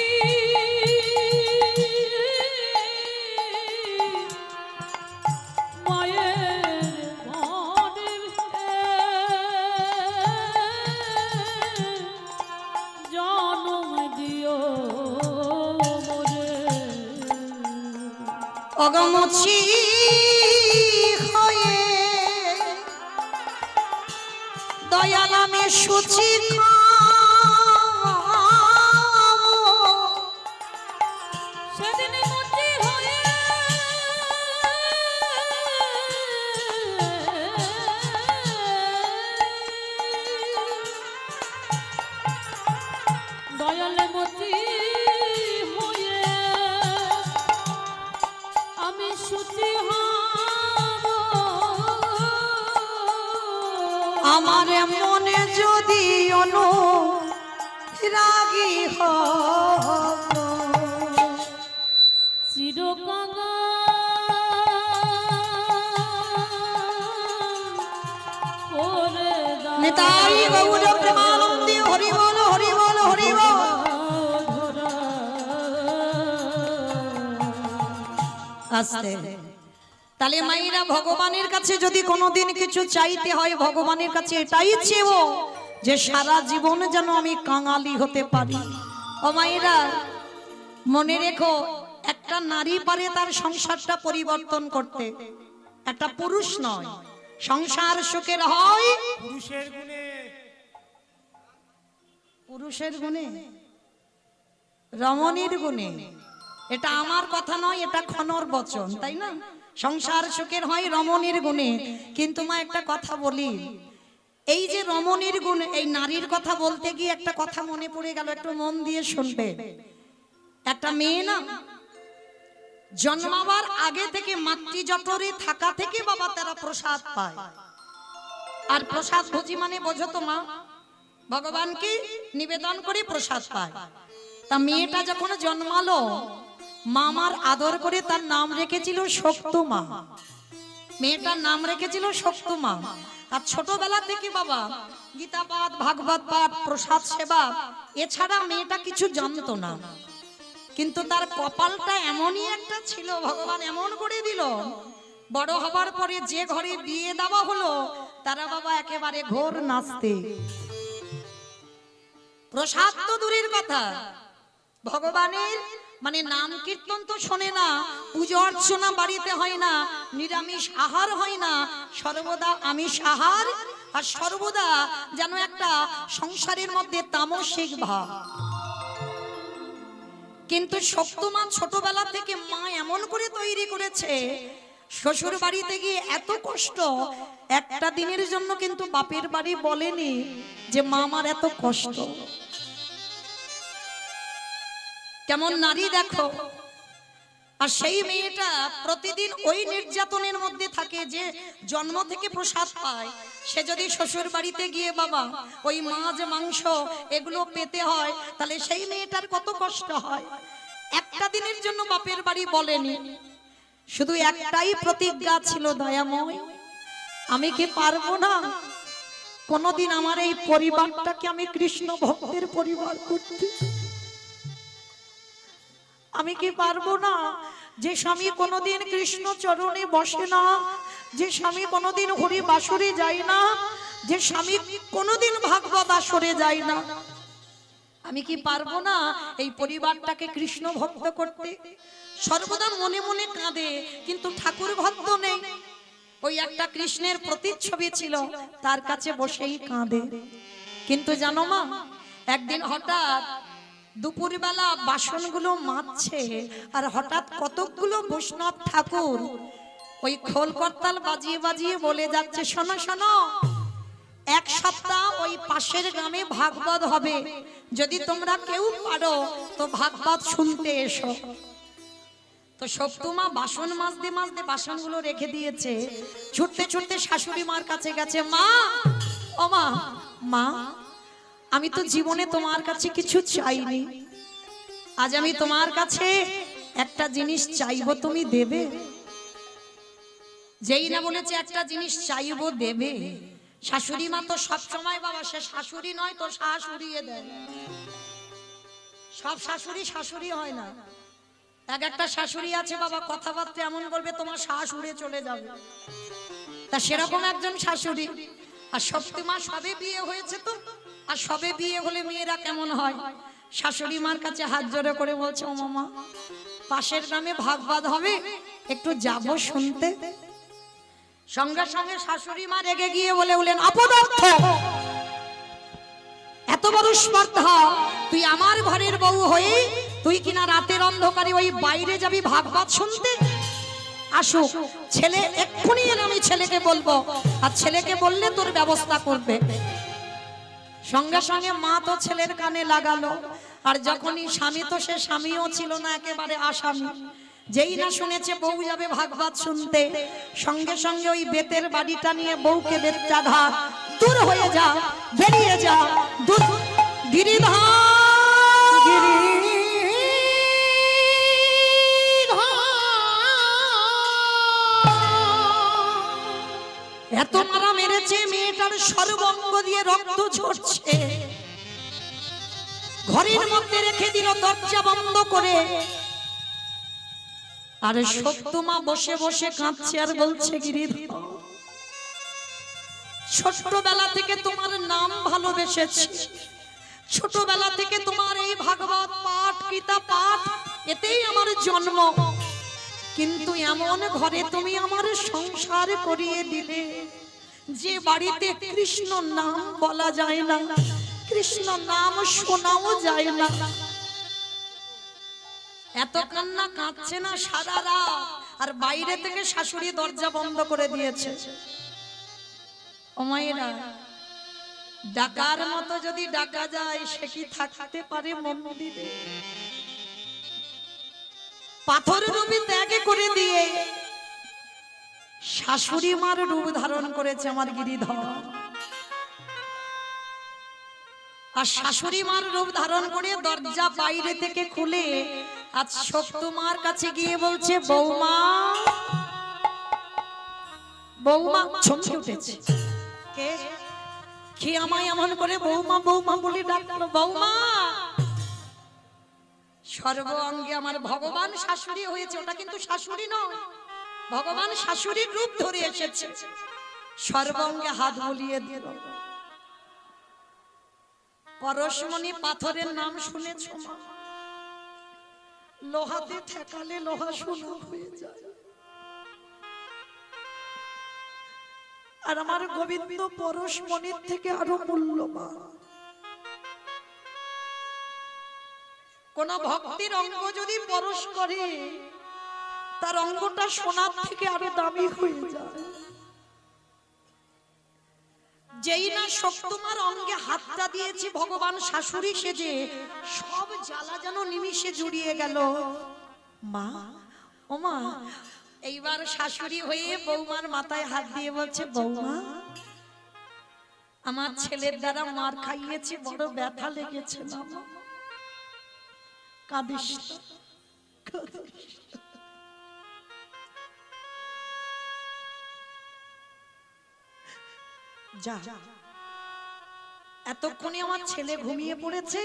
মায়ের মনে জনম দিও মোরে। অগমছি হয়ে দয়াল আমি সুচি সেদিন মুচি হয়ে রাগী হব চিরকাঙ্গা করে দাও নিতাই গৌর প্রেমানন্দে হরি বল হরি বল হরি বল। আস্তে তাহলে মাইরা ভগবানের কাছে যদি কোনোদিন কিছু চাইতে হয় ভগবানের কাছে এটাই চেয়েও যে সারা জীবন যেন আমি কাঙালি হতে পারি। ও মাইরা মনে রেখো একটা নারী পারে তার সংসারটা পরিবর্তন করতে, একটা পুরুষ নয়। সংসার সুখের হয় পুরুষের গুণে, পুরুষের গুণে, রমণীর গুণে। এটা আমার কথা নয়, এটা খনর বচন, তাই না? সংসার সুখের হয় রমণীর গুণে। কিন্তু মা একটা কথা বলি, এই যে রমণীর গুণ, এই নারীর কথা বলতে গিয়ে একটা কথা মনে পড়ে গেল, একটু মন দিয়ে শুনবে। একটা মেয়ে না জন্মাবার আগে থেকে মাতৃজঠরে থাকা থেকে বাবা তারা প্রসাদ পায়। আর প্রসাদ ভোজি মানে বোঝো তো মা, ভগবানকে নিবেদন করে প্রসাদ পায়। তা মেয়েটা যখন জন্মালো মামার আদর করে তার নাম রেখেছিল শক্তমা। মেয়েটার নাম রেখেছিল শক্তমা। আর ছোটবেলা থেকে বাবা গীতা পাঠ, ভাগবত পাঠ, প্রসাদ সেবা এছাড়া মেয়েটা কিছু জানতো না। কিন্তু তার কপালটা এমনই একটা ছিল, ভগবান এমন করে দিল, বড় হবার পরে যে ঘরে বিয়ে দেওয়া হলো তারা বাবা একেবারে ঘোর নাচতে। প্রসাদ তো দূরের কথা, ভগবানের মানে নাম কীর্তন তো শোনে না, পুজো অর্চনা বাড়িতে হয় না, নিরামিষ আহার হয় না, সর্বদা আমিষ আহার। আর সর্বদা যেন একটা সংসারের মধ্যে তামসিক ভাব। কিন্তু শক্তমা ছোটবেলা থেকে মা এমন করে তৈরি করেছে, শ্বশুর বাড়িতে গিয়ে এত কষ্ট, একটা দিনের জন্য কিন্তু বাপের বাড়ি বলেনি যে মা আমার এত কষ্ট। কেমন নারী দেখো। আর সেই মেয়েটা প্রতিদিন ওই নির্যাতনের মধ্যে থাকে, যে জন্ম থেকে প্রসাদ পায়, সে যদি শ্বশুর বাড়িতে গিয়ে বাবা ওই মাছ মাংস এগুলো পেতে হয়, তাহলে সেই মেয়েটার কত কষ্ট হয়। একটা দিনের জন্য বাপের বাড়ি বলেনি, শুধু একটাই প্রতিজ্ঞা ছিল, দয়াময় আমি কি পারবো না কোনদিন আমার এই পরিবারটাকে আমি কৃষ্ণ ভক্তের পরিবার করতে? আমি কি পারবো না যে স্বামী কোনোদিন কৃষ্ণ চরণে বসে না, যে স্বামী কোনোদিন হরি বাসরে যায় না, যে স্বামী কোনোদিন ভাগবত আসরে যায় না, আমি কি পারবো না এই পরিবারটাকে কৃষ্ণ ভক্ত করতে? সর্বদা মনে মনে কাঁদে, কিন্তু ঠাকুর ভক্ত নেই। ওই একটা কৃষ্ণের প্রতিচ্ছবি ছিল, তার কাছে বসেই কাঁদে। কিন্তু জানো মা, একদিন হঠাৎ দুপুরবেলা বাসনগুলো মাজছে, আর হঠাৎ কতকগুলো বৈষ্ণব ঠাকুর ওই খোল করতাল বাজিয়ে বাজিয়ে বলে যাচ্ছে, শোনো শোনো, এক সপ্তাহ ওই পাশের গ্রামে ভাগবত হবে, যদি তোমরা কেউ পারো তো ভাগবত শুনতে এসো। তো শক্তমা বাসন মাজতে মাজতে বাসনগুলো রেখে দিয়েছে, ছুটতে ছুটতে শাশুড়ি মার কাছে গেছে, মা ও মা, মা আমি তো জীবনে তোমার কাছে কিছু চাইনি, আজ আমি তোমার কাছে একটা জিনিস চাইবো, তুমি দেবে? যেই না বলেছে একটা জিনিস চাইবো দেবে, শাশুড়ি মা তো সব সময় বাবা সে শাশুড়ি নয় তো শাশুড়িয়ে দেয়। সব শাশুড়ি শাশুড়ি হয় না, এক একটা শাশুড়ি আছে বাবা কথাবার্তা এমন বলবে তোমার শ্বাস উড়ে চলে যাবে। তা সেরকম একজন শাশুড়ি। আর শক্তিমা সবে বিয়ে হয়েছে তো, আর সবে বিয়ে হলে মেয়েরা কেমন হয়, শাশুড়ি মার কাছে হাত জোড়ে করে বলছে, ও মামা পাশের গ্রামে ভাগবত হবে, একটু যাব শুনতে। সঙ্গে সঙ্গে শাশুড়ি মা রেগে গিয়ে বলে উঠলেন, অপদার্থ, এত বড় স্পর্ধা, তুই আমার ঘরের বউ হয়ে তুই কিনা রাতের অন্ধকারে ওই বাইরে যাবি ভাগবত শুনতে? আসুক ছেলে, এক্ষুনি এনে আমি ছেলেকে বলবো, আর ছেলেকে বললে তোর ব্যবস্থা করবে। সঙ্গে সঙ্গে মা তো ছেলের কানে লাগালো, আর যখনই স্বামী তো সে স্বামীও ছিল না, একেবারে আসামি। যেই না শুনেছে বউ যাবে ভাগবত শুনতে, সঙ্গে সঙ্গে ওই বেতের বাড়িটা নিয়ে বউকে বেতটা ঘাট, দূর হয়ে যা, বেরিয়ে যা, দূর গিরিধার সর্বঙ্গ দিয়ে রক্ত ঝরছে, ঘরের মধ্যে রেখে দিল দরজা বন্ধ করে। আর সত্যমা বসে বসে কাঁদছে আর বলছে, গিরিধর ছোটবেলা থেকে তোমার নাম ভালোবেসেছি, ছোটবেলা থেকে তোমার এই ভাগবত পাঠ গীতা পাঠ এতেই আমার জন্ম, কিন্তু এমন ঘরে তুমি আমার সংসার করিয়ে দিলে যে বাড়িতে কৃষ্ণ নাম বলা যায় না, কৃষ্ণ নাম শোনাও যায় না। এত কান্না কাঁদছে না সারা রাত, আর বাইরে থেকে শাশুড়ি দরজা বন্ধ করে দিয়েছে। ও মায়েরা, ডাকার মতো যদি ডাকা যায় সে কি থাকতে পারে মন্দিরে? পাথর রূপে ত্যাগ করে দিয়ে শাশুড়ি মার রূপ ধারণ করেছে আমার গিরিধর। আর শাশুড়ি মার রূপ ধারণ করে দরজা বাইরে থেকে খুলে আজ সত্যমার কাছে গিয়ে বলছে, বৌমা বৌমা। চমকে উঠেছে, কে কি আমায় এমন করে বৌমা বৌমা বলে ডাকলো? বৌমা। সর্ব অঙ্গে আমার ভগবান শাশুড়ি হয়েছে, ওটা কিন্তু শাশুড়ি নয়, ভগবান শাশুড়ির রূপ ধরে এসেছে। সর্ব অঙ্গে হাত বুলিয়ে দিল। পরশমণি পাথরের নাম শুনেছো মা? লোহাতে ঠেকালে লোহা সোনা হয়ে যায়। আর আমার গোবিন্দ পরশমণির থেকে আরো মূল্যবান। কোন ভক্তির অঙ্গ যদি পরশ করে তার অঙ্গটা সোনার থেকে আরো দামি হয়ে যায়। যেই না সত্যমার অঙ্গে হাতটা দিয়েছি ভগবান শাশুড়ি সেজে, সব জ্বালা যেন নিমিষে জুড়িয়ে গেল। মা, ও মা, এইবার শাশুড়ি হয়ে বৌমার মাথায় হাত দিয়ে বলছে, বৌমা আমার ছেলের দ্বারা মার খাইয়েছি, বড় ব্যথা লেগেছে না, কাঁদিস না, কাঁদিস না। যা, এতক্ষণে আমার ছেলে ঘুমিয়ে পড়েছে,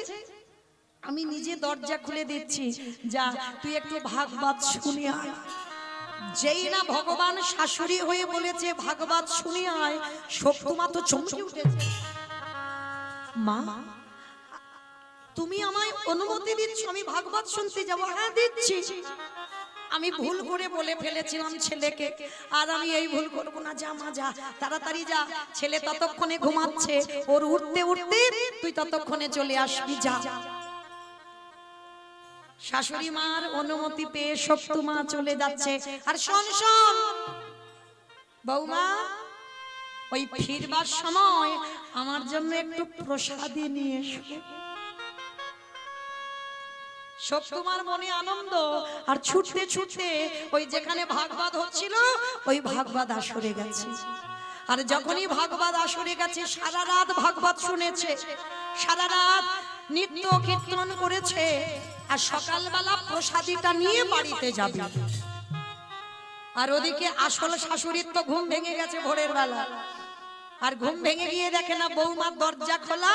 আমি নিজে দরজা খুলে দিচ্ছি, যা তুই একটু ভাগবত শুনে আয়। যেই না ভগবান শাশুড়ি হয়ে বলেছে ভাগবত শুনে আয়, সত্যমা তো চমকে উঠেছে। মা, তুমি আমায় অনুমতি দিচ্ছ আমি ভাগবত শুনতে যাব? হ্যাঁ দিচ্ছি। আমি ভুল করে বলে ফেলেছিলাম ছেলেকে, আর আমি এই ভুল করব না। যা মা, যা তাড়াতাড়ি যা, ছেলে ততক্ষণে ঘুমাচ্ছে, ওর উঠতে উঠতে তুই ততক্ষণে চলে আসবি, যা। শাশুড়ি মার অনুমতি পেয়ে সত্যমা চলে যাচ্ছে। আর শোন শোন বৌমা, ওই ফিরবার সময় আমার জন্য একটু প্রসাদী নিয়ে এসো। সত্যমার মনে আনন্দ, আর ছুটতে ছুটতে ওই যেখানে ভাগবত হচ্ছিল ওই ভাগবত আসরে গেছে। আর যখনই ভাগবত আসরে গেছে, সারা রাত ভাগবত শুনেছে, সারা রাত নিত্য কীর্তন করেছে, আর সকালবেলা প্রসাদীটা নিয়ে বাড়িতে যাবে। আর ওদিকে আসল শাশুড়ির তো ঘুম ভেঙে গেছে ভোরের বেলা। আর ঘুম ভেঙে গিয়ে দেখে না বৌমার দরজা খোলা,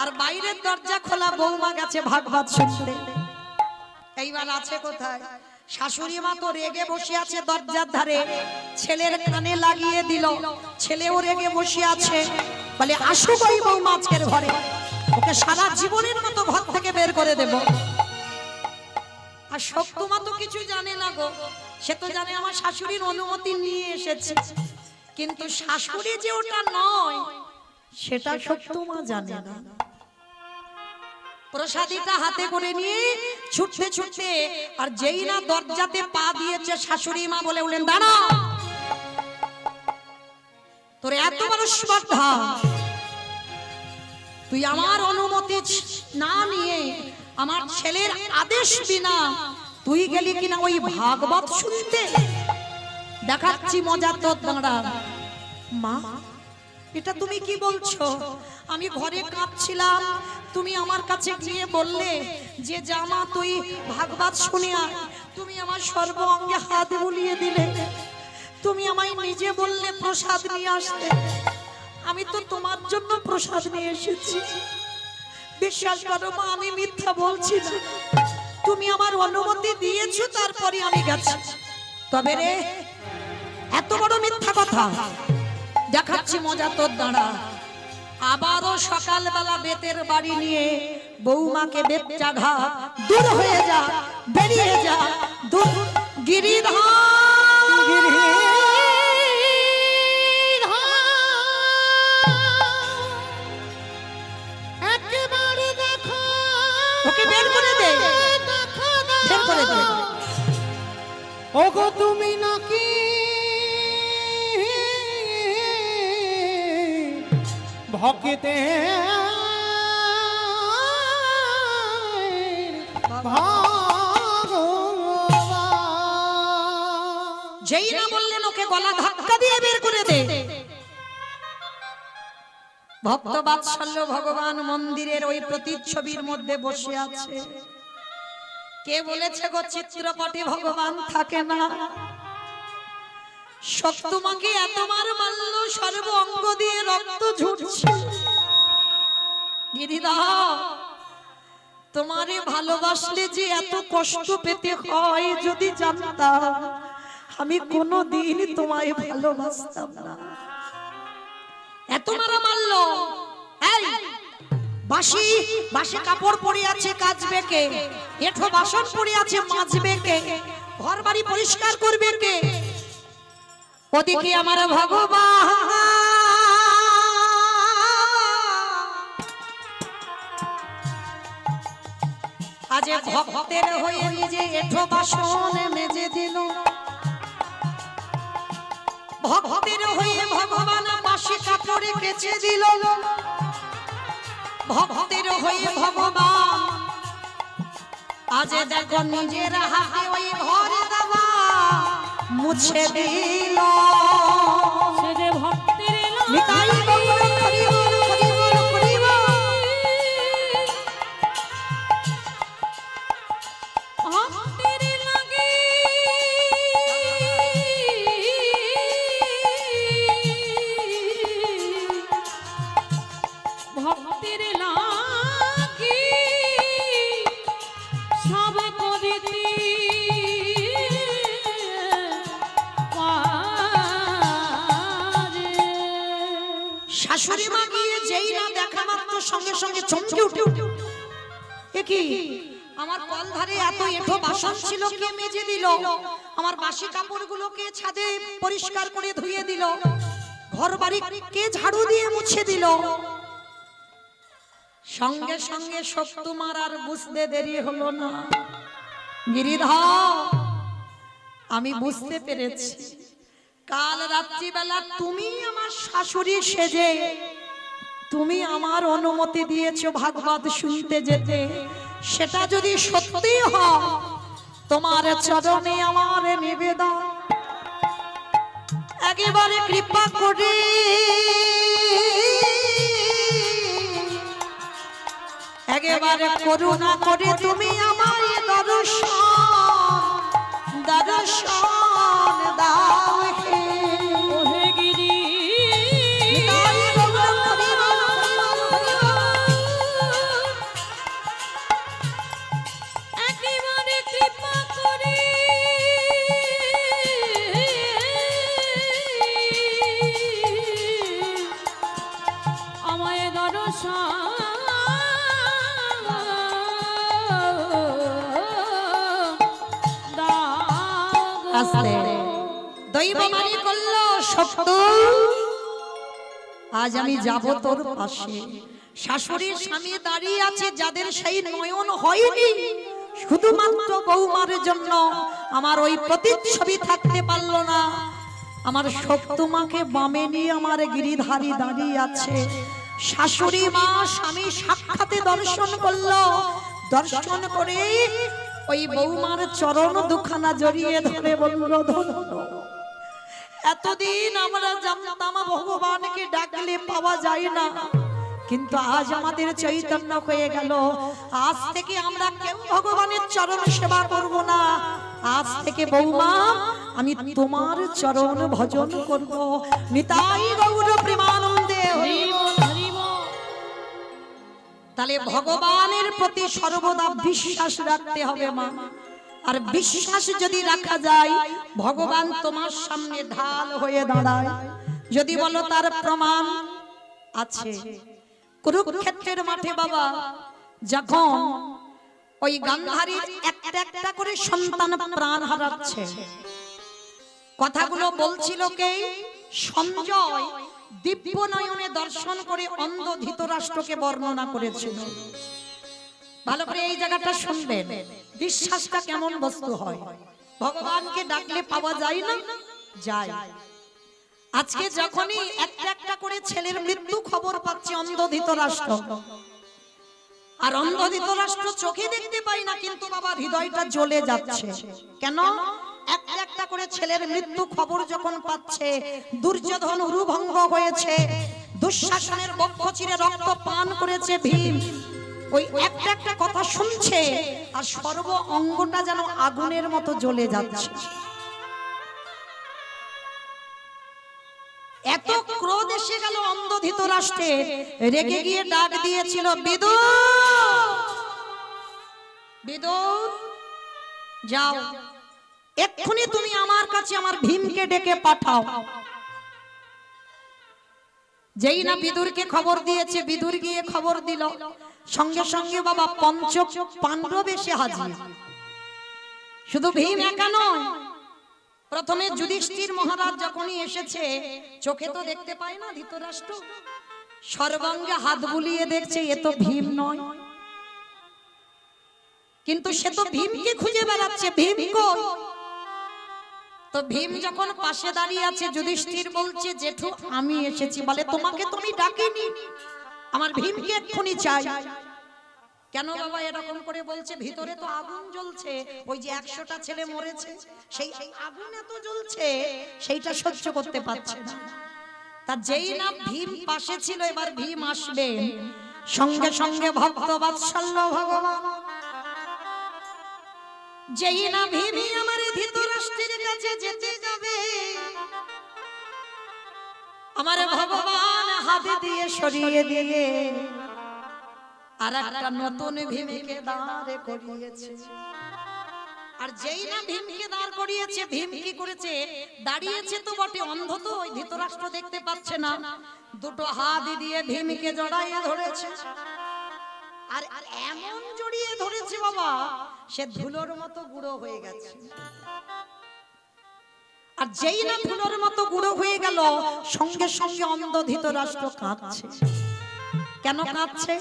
আর বাইরের দরজা খোলা, বৌমা গেছে ভাগবত শুনতে। এইবার আছে কোথায়? শাশুড়ি মা তো রেগে বসে আছে দরজার ধারে, ছেলের কানে লাগিয়ে দিল, ছেলেও রেগে বসে আছে, বলে আসুক ওই বৌমা আজকের ঘরে, ওকে সারা জীবনের মতো ঘর থেকে বের করে দেব। আর সত্যমা তো কিছু জানে না গো, সে তো জানে আমার শাশুড়ির অনুমতি নিয়ে এসেছে, কিন্তু শাশুড়ি যে ওটা নয় সেটা সত্যমা জানে না। প্রসাদীটা হাতে করে নিয়ে ছুটতে ছুটতে, আর যেই না দরজাতে পা দিয়েছে শাশুড়ি মা বলে উঠলেন, দাঁড়া, তোর এত বড় স্পর্ধা, তুই আমার অনুমতি না নিয়ে আমার ছেলের আদেশ বিনা তুই গেলি কিনা ওই ভাগবত শুনতে? দেখাচ্ছি মজা তোর, দাঁড়া। মা, এটা তুমি কি বলছো? আমি ঘরে কাঁদছিলাম, তুমি আমার কাছে গিয়ে বললে যে জামা তুই ভাগবত শুনে আয়, তুমি আমার সর্ব অঙ্গে হাত বুলিয়ে দিলে, তুমি আমায় নিজে বললে প্রসাদ নিয়ে আসতে, আমি তো তোমার জন্য প্রসাদ নিয়ে এসেছি। বিশ্বাস করো মা, আমি মিথ্যা বলছি না। তুমি আমার অনুমতি দিয়েছো, তারপরে আমি গেছি। তবে রে, এত বড় মিথ্যা কথা দেখাচ্ছি মজা তোর দাঁড়া। আবারও সকালবেলা বেতের বাড়ি নিয়ে বৌমাকে বেতটা ঘা, দূর হয়ে যা, বেরিয়ে যা, দূর। গিরিধার একেবারে দেখো, ওকে বের করে দে, বের করে দে। ওগো তুমি নাকি ভক্তে যেই না বললেন ওকে গলা ধাক্কা দিয়ে বের করে দে। ভক্ত বাৎসল্য ভগবান মন্দিরের ওই প্রতিচ্ছবির মধ্যে বসে আছে। কে বলেছে গো চিত্রপটে ভগবান থাকে না? শক্তমাকে এতবার মারল, সর্ব অঙ্গ দিয়ে রক্ত ঝরছে। গিরিধর, তোমারে ভালোবাসলে যে এত কষ্ট পেতে হয় যদি জানতাম, আমি কোনোদিন তোমায় ভালোবাসতাম না। এত মারা মারলো। এই বাসি বাসি কাপড় পরে আছে, কাচবে কে? এঠো বাসন পরে আছে, মাজবে কে? ঘর বাড়ি পরিষ্কার করবে কে? ওদিকে আমার ভগবান আজ ভক্তের হয়ে নিজে এঠো বাসন মেজে দিল। ভক্তের হয়ে ভগবান বাসি কাপড়ে কেচে দিল। ভক্তের হয়ে ভগবান আজ দেখো নিজের হাতে ওই ঘর দেওয়া মুছে দিল। সে যে ভক্তের নিতাই গৌর হরি বল, হরি বল, হরি বল। ভক্তের লাগে ভক্তের লাগে সব করিতে পারে। শাশুড়ি মা গিয়ে যেই না দেখা মাত্র সঙ্গে সঙ্গে চমকে উঠে এ কি, আমার কল ধারে এত এঠো বাসন ছিল, কে মেজে দিল? আমার বাসি কাপড়গুলোকে ছাদে পরিষ্কার করে ধুয়ে দিল? ঘর বাড়ি কে ঝাড়ু দিয়ে মুছে দিল? সঙ্গে সঙ্গে শক্তমার আর বুঝতে দেরি হলো না। গিরিধর, আমি বুঝতে পেরেছি কাল রাত্রিবেলা তুমি আমার শাশুড়ি সেজে তুমি আমার অনুমতি দিয়েছো ভাগবত শুনতে যেতে। সেটা যদি সত্যি হয়, তোমার চরণে আমার নিবেদন, একেবারে কৃপা করে একেবারে করুণা করে তুমি আমার দর্শন দর্শন দাও হে। ওহে গিরি নিতাই গৌর হরি বল, হরি বল, হরি বল। একেবারে কৃপা করে আমায় দর্শন আস্তে দৈব মানি করলো সত্য। আজ আমি যাব তোর পাশে। শাশুড়ির স্বামী দাঁড়িয়ে আছে, যাদের সেই নয়ন হয়নি, শুধুমাত্র বৌমার জন্য আমার ওই প্রতিচ্ছবি থাকতে পারলো না। আমার সত্যমাকে বামে নিয়ে আমার গিরিধারী দাঁড়িয়ে আছে। শাশুড়ি মা স্বামী সাক্ষাতে দর্শন করলো। দর্শন করে ওই বৌমার চরণ দুখানা জড়িয়ে ধরে বলল, ধন্য। এতদিন আমরা জানতাম ভগবানকে ডাকলে পাওয়া যায় না, কিন্তু আজ আমাদের চৈতন্য হয়ে গেল। আজ থেকে আমরা কেউ ভগবানের চরণ সেবা করব না। আজ থেকে বৌমা আমি তোমার চরণ ভজন করব। নিতাই গৌর প্রেমানন্দে। হরি বল হরি বল। তাহলে ভগবানের প্রতি সর্বদা বিশ্বাস রাখতে হবে মা। আর বিশ্বাস যদি রাখা যায়, ভগবান তোমার সামনে ঢাল হয়ে দাঁড়ায়। যদি বলো তার প্রমাণ আছে, কুরুক্ষেত্রের মাঠে বাবা যখন ওই গান্ধারীর একটা একটা করে সন্তান প্রাণ হারাচ্ছে, কথাগুলো বলছিল কে? সঞ্জয় দিব্য নয়নে দর্শন করে অন্ধ ধৃতরাষ্ট্রকে বর্ণনা করেছিল। ভালো করে এই জায়গাটা শুনবেন, বিশ্বাসটা কেমন বস্তু হয়। ভগবানকে ডাকলে পাওয়া যায় না? যায়। আজকে যখনই একটা একটা করে ছেলের মৃত্যু খবর পাচ্ছে অন্ধ ধৃতরাষ্ট্র, আর অন্ধ ধৃতরাষ্ট্র চোখে দেখতে পাই না, কিন্তু বাবা হৃদয়টা জ্বলে যাচ্ছে। কেন? একটা একটা করে ছেলের মৃত্যু খবর যখন পাচ্ছে, দুর্যোধন উরুভঙ্গ হয়েছে, দুঃশাসনের বক্ষ চিরে রক্ত পান করেছে ভীম, ওই একটা একটা কথা শুনছে আর সর্ব অঙ্গটা যেন আগুনের মতো জ্বলে যাচ্ছে। এত ক্রোধ এসে গেল অন্ধ ধৃতরাষ্ট্রের, রেগে গিয়ে ডাক দিয়েছিল, বিদুর বিদুর যাও, এক্ষুনি তুমি আমার কাছে আমার ভীমকে ডেকে পাঠাও। যেই না বিদুরকে খবর দিয়েছে, বিদুর গিয়ে খবর দিল, সঙ্গে সঙ্গে বাবা পঞ্চ পাণ্ডব এসে হাজির। শুধু ভীম একা নয়, প্রথমে যুধিষ্ঠির মহারাজ যখনই এসেছে, চোখে তো দেখতে পায় না ধৃতরাষ্ট্র, সর্বাঙ্গে হাত বুলিয়ে দেখছে এ তো ভীম নয়, কিন্তু সে তো ভীমকে খুঁজে বেড়াচ্ছে, ভীম কই? তো ভীম যখন পাশে দাঁড়িয়ে আছে, যুধিষ্ঠির বলছে, জেঠু আমি এসেছি। বলে, তোমাকে তুমি ডাকিনি, আমার ভীমকে এক্ষুনি চাই। কেন বাবা এরকম করে বলছে? ভিতরে তো আগুন জ্বলছে, ওই যে 100টা ছেলে মরেছে, সেই আগুন এত জ্বলছে, সেইটা সহ্য করতে পারছে না। তা যেই না ভীম পাশে ছিল, এবার ভীম আসবে, সঙ্গে সঙ্গে ভক্ত বাৎসল্য ভগবান, যেই না ভীমই আমার ধৃতরাষ্ট্রের কাছে যেতে যাবে, আমার ভগবান হাতে দিয়ে সরিয়ে দিয়ে আর একটা নতুন ভীমকে দাঁড় করিয়েছে। আর যেই না ভীমকে দাঁড় করিয়েছে, ভীম কি করেছে? দাঁড়িয়েছে তো বটে, অন্ধ তো, ওই ধৃতরাষ্ট্র দেখতে পাচ্ছে না, দুটো হাত দিয়ে ভীমকে জড়াইয়ে ধরেছে। আর এমন জড়িয়ে ধরেছে বাবা, সে ধুলোর মতো গুঁড়ো হয়ে গেছে। আর যেই না ধুলোর মতো গুঁড়ো হয়ে গেল, সঙ্গে সঙ্গে অন্ধ ধৃতরাষ্ট্র কাঁদছে। কেন কাঁদছে?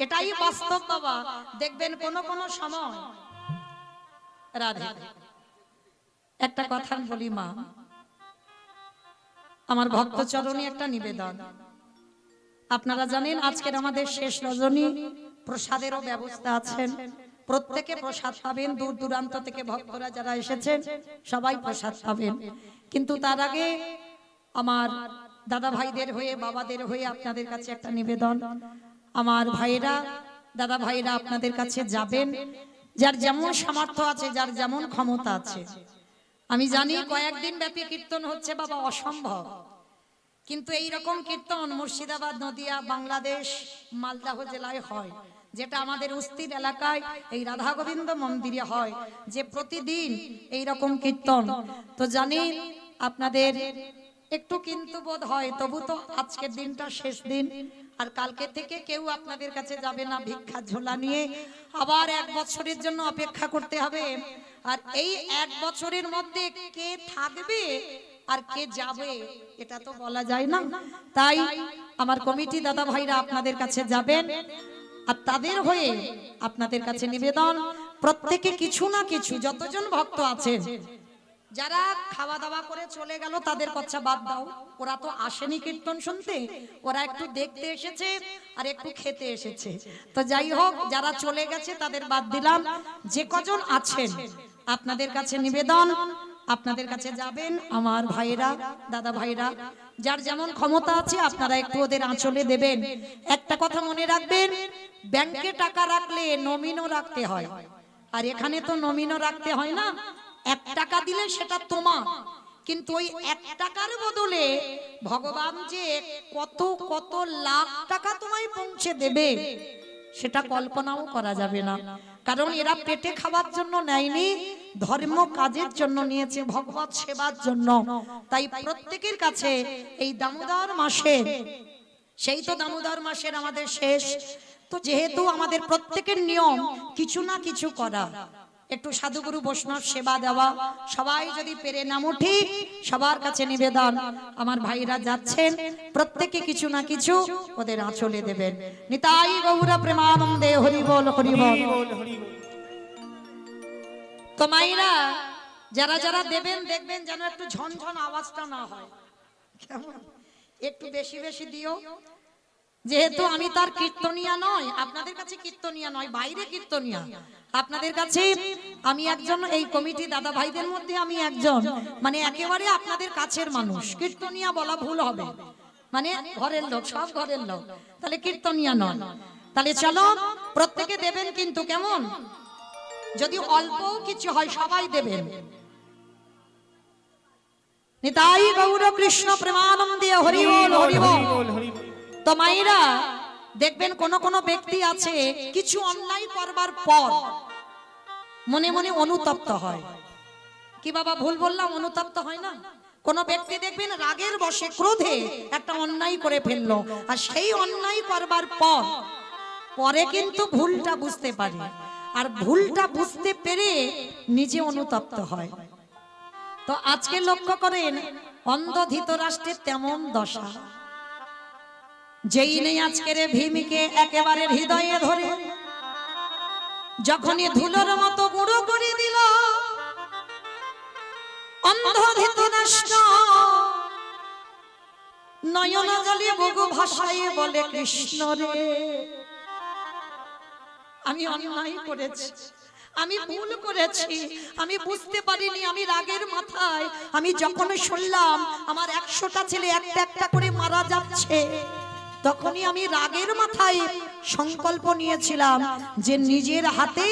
এটাই বাস্তব বাবা। দেখবেন কোন কোন সময়, রাধে একটা কথা বলি মা, আমার ভক্ত চরণে একটা নিবেদন। আপনারা জানেন আজকের আমাদের শেষ রজনী, প্রসাদেরও ব্যবস্থা আছেন, প্রত্যেকে প্রসাদ পাবেন, দূর দূরান্ত থেকে ভক্তরা যারা এসেছেন সবাই প্রসাদ পাবেন। কিন্তু তার আগে আমার দাদা ভাইদের হয়ে, বাবাদের হয়ে আপনাদের কাছে একটা নিবেদন। আমার ভাইরা, দাদা ভাইরা আপনাদের কাছে যাবেন, যার যেমন সামর্থ্য আছে, যার যেমন ক্ষমতা আছে। আমি জানি কয়েকদিন ব্যাপী কীর্তন হচ্ছে বাবা, অসম্ভব, কিন্তু এই রকম কীর্তন মুর্শিদাবাদ, নদিয়া, বাংলাদেশ, মালদহ জেলায় হয়, যেটা আমাদের উস্তির এলাকায় এই রাধা গোবিন্দ মন্দিরে হয়, যে প্রতিদিন এই রকম কীর্তন। তো জানি আপনাদের একটু কিন্তু বোধ হয়, তবু তো আজকের দিনটা শেষ দিন, আর কালকে থেকে কেউ আপনাদের কাছে যাবে না ভিক্ষা ঝোলা নিয়ে, আবার 1 বছরের জন্য অপেক্ষা করতে হবে। আর এই 1 বছরের মধ্যে কে থাকবে আর কে যাবে এটা তো বলা যায় না। তাই আমার কমিটি দাদা ভাইরা আপনাদের কাছে যাবেন, আর তাদের হয়ে আপনাদের কাছে নিবেদন, প্রত্যেকে কিছু না কিছু, যতজন ভক্ত আছেন, যারা খাওয়া দাওয়া করে চলে গেল তাদের কথা বাদ দাও, ওরা তো আসেনি কীর্তন শুনতে, ওরা একটু দেখতে এসেছে আর একটু খেতে এসেছে। তো যাই হোক, যারা চলে গেছে তাদের বাদ দিলাম, যে কজন আছেন আপনাদের কাছে নিবেদন, আপনাদের কাছে যাবেন আমার ভাইরা, দাদা ভাইরা, যার যেমন ক্ষমতা আছে আপনারা একটু ওদের আঁচলে দেবেন। একটা কথা মনে রাখবেন, ব্যাংকে টাকা রাখলে নমিনও রাখতে হয়, আর এখানে তো নমিনও রাখতে হয় না। 1 টাকা দিলে সেটা তোমার, কিন্তু ওই 1 টাকার বদলে ভগবান যে কত কত লাখ টাকা তোমায় পৌঁছে দেবে সেটা কল্পনাও করা যাবে না। কারণ এরা পেটে খাওয়ার জন্য নেয়নি, ধর্ম কাজের জন্য নিয়েছে, ভগবত সেবার জন্য। তাই প্রত্যেকের কাছে এই দামোদর মাসে, সেই তো দামোদর মাসের আমাদের শেষ, তো যেহেতু আমাদের প্রত্যেকের নিয়ম কিছু না কিছু করা, একটু সাধুগুরু বৈষ্ণব সেবা দেওয়া, সবাই যদি পেরে নাম উঠি, সবার কাছে নিবেদন, আমার ভাইরা যাচ্ছেন প্রত্যেকে কিছু না কিছু ওদের আঁচলে দেবেন। নিতাই গৌর প্রেমানন্দে হরি বল হরি বল। তো মাইরা যারা যারা দেবেন দেখবেন যেন একটু ঝনঝন আওয়াজটা না হয়, কেমন একটু বেশি বেশি দিও। যেহেতু আমি তার কীর্তনিয়া নয়, আপনাদের কাছে কীর্তনিয়া নয়, বাইরে কীর্তনিয়া, আপনাদের কাছে আমি একজন, এই কমিটি দাদা ভাইদের মধ্যে আমি একজন, মানে একেবারে আপনাদের কাছের মানুষ। কীর্তনিয়া বলা ভুল হবে, মানে ঘরের লোক, সব ঘরের লোক, তাহলে কীর্তনিয়া নয়। তাহলে চলো প্রত্যেকে দেবেন, কিন্তু কেমন, যদি অল্প কিছু হয় সবাই দেবেন। নিতাই গৌর কৃষ্ণ প্রেমানন্দে হরি বল হরি বল। তো মায়েরা দেখবেন কোন কোন ব্যক্তি আছে কিছু অন্যায় করবার পর মনে মনে অনুতপ্ত হয়। কি বাবা ভুল বললাম? অনুতপ্ত হয় না? কোন ব্যক্তি দেখবেন রাগের বশে, ক্রোধে একটা অন্যায় করে ফেললো, আর সেই অন্যায় করবার পর পরে কিন্তু ভুলটা বুঝতে পারে, আর ভুলটা বুঝতে পেরে নিজে অনুতপ্ত হয়। তো আজকে লক্ষ্য করেন অন্ধ ধৃতরাষ্ট্রের তেমন দশা। যেই নেই আজকের ভীমকে একেবারে হৃদয়ে ধরে যখনই ধুলোর মতো গুঁড়ো করে দিল, অন্ধ ধৃতরাষ্ট্র নয়ন জলে বুকু ভাসাইয়ে বলে, কৃষ্ণ রে, আমি অন্যায় করেছি, আমি ভুল করেছি, আমি বুঝতে পারিনি, আমি রাগের মাথায়, আমি যখন শুনলাম আমার 100টা ছেলে একটা একটা করে মারা যাচ্ছে, তখনই আমি রাগের মাথায় সংকল্প নিয়েছিলাম যে নিজের হাতে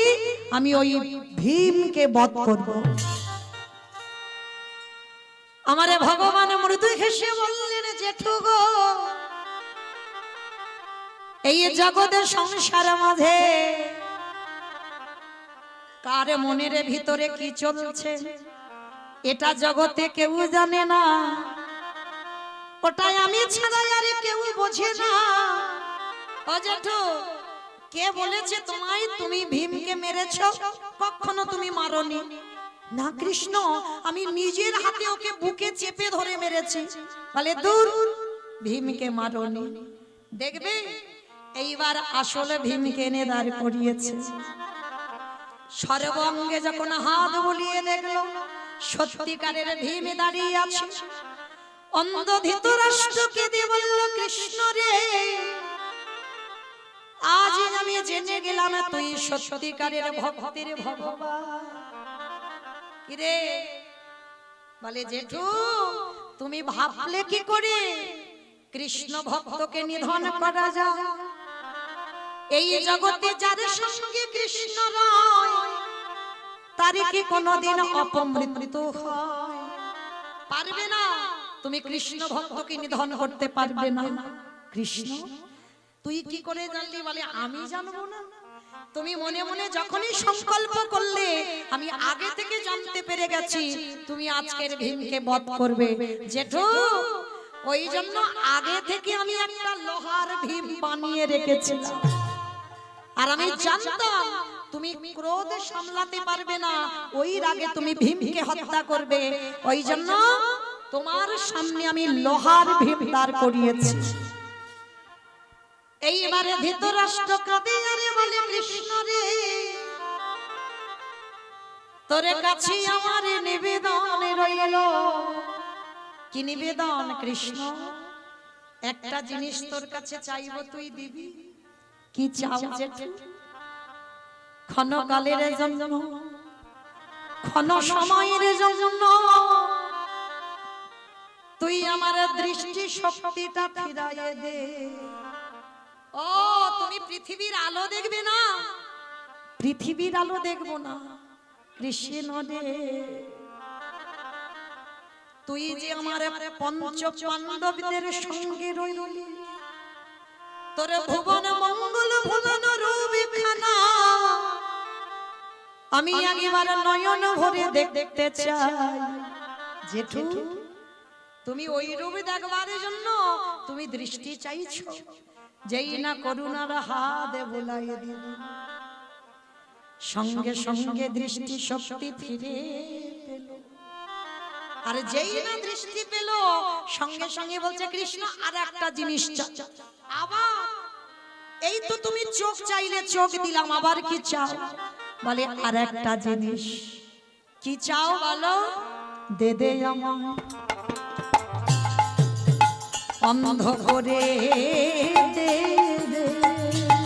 আমি ওই ভীমকে বধ করব। আমারে ভগবান মৃদু হেসে বললেন, জেঠু গো, এই জগতের সংসার মাঝে কার মনের ভিতরে কি চলছে এটা জগতে কেউ জানে না, ওটাই আমি ছাড়া আর কেউ বোঝে না। ও জেঠু, কে বলেছে তোমায় তুমি ভীমকে মেরেছো? কখনো তুমি মারোনি। না কৃষ্ণ, আমি নিজের হাতে ওকে বুকে চেপে ধরে মেরেছি। বলে দূর, ভীমকে মারোনি। দেখবে এইবার আসলে ভীমকে এনে দাঁড় করিয়েছে। সর্বঙ্গে যখন হাত বুলিয়ে দেখলো সত্যিকারের ভীম দাঁড়িয়ে আছে, অন্ধ ধৃতরাষ্ট্রকে দিয়ে বলল, কৃষ্ণ রে, আজ আমি জেনে গেলাম তুই সত্যিকারের ভক্তের ভগবান। কিরে? বলে, জেঠু, তুমি ভাবলে কি করে কৃষ্ণ ভক্তকে নিধন করা যায়? এই জগতে যার সঙ্গে কৃষ্ণ রয় তার কি কোনোদিন অপমৃত্যু হয়? পারবে না, তুমি কৃষ্ণ ভক্তকে নিধন করতে পারবে না। কৃষ্ণ, তুই কি করে জানলি? বলে, আমি জানবো না? তুমি মনে মনে যখনই সংকল্প করলে আমি আগে থেকে জানতে পেরে গেছি তুমি আজকের ভীমকে বধ করবে। জেঠু, ওই জন্য আগে থেকে আমি একটা লোহার ভীম বানিয়ে রেখেছিলাম, আর আমি জানতাম তুমি ক্রোধ সামলাতে পারবে না, ওই রাগে তুমি ভীমকে হত্যা করবে, ওই জন্য তোমার সামনে আমি লোহার ভীম দাঁড় করিয়েছি। এইবারে ধৃতরাষ্ট্র কাঁদে আরে বলে, কৃষ্ণ রে, তোর কাছে আমার নিবেদন রইল। কি নিবেদন? কৃষ্ণ, একটা জিনিস তোর কাছে চাইব, তুই দিবি। কি চাও জেঠু? ক্ষণকালের জন্য, ক্ষণ সময়ের জন্য তুই আমার দৃষ্টি শক্তিটা ফিরাইয়ে দে। ও, তুমি পৃথিবীর আলো দেখবে না? পৃথিবীর আলো দেখবো না, কৃষ্ণ রে, তুই যে আমার পঞ্চ পাণ্ডবদের সঙ্গে রইলি, তোর ভুবন মঙ্গল ভুবন রূপখানা আমি একবার নয়ন ভরে দেখতে চাই। জেঠু, তুমি ওই রূপ দেখবার জন্য তুমি দৃষ্টি চাইছো, যেই না করুণার হাত বোলাই দিল, সঙ্গে সঙ্গে দৃষ্টি শক্তি ফিরে পেল। আর যেই না দৃষ্টি পেল, সঙ্গে সঙ্গে বলছে কৃষ্ণ আর একটা জিনিস চাই। আবার এই তো তুমি চোখ চাইলে চোখ দিলাম, আবার কি চাও? বলে আর একটা জিনিস। কি চাও বলো? দে দে আমায় অন্ধ করে দে দে।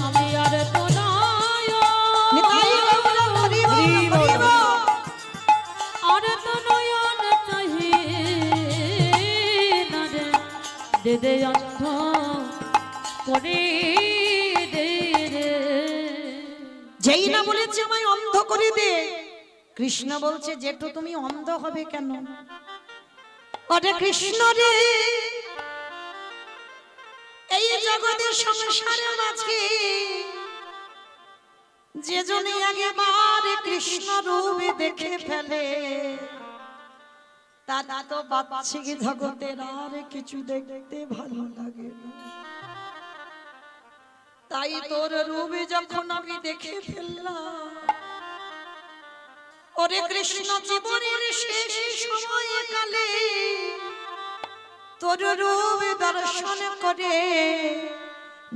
আমি আর তো নিতাই গৌর হরি বল, হরি বল। আর তো নয়ন চাহি না রে, দে দে অন্ধ করে দে রে। যেই না বলেছে আমায় অন্ধ করে দে, কৃষ্ণ বলছে জেঠু তুমি অন্ধ হবে কেন? ওরে কৃষ্ণ রে, এই জগতের সংসারে মাঝে যে জনে আগেবার কৃষ্ণ রূপে দেখে ফেলে, তা তো বাচ্চিক জগতের আর কিছু দেখতে ভালো লাগে না। তাই তোর রূপে যখন আমি দেখে ফেললাম, ওরে কৃষ্ণ জীবনের শেষ সময়ে কালে তোর রূপ দর্শন করে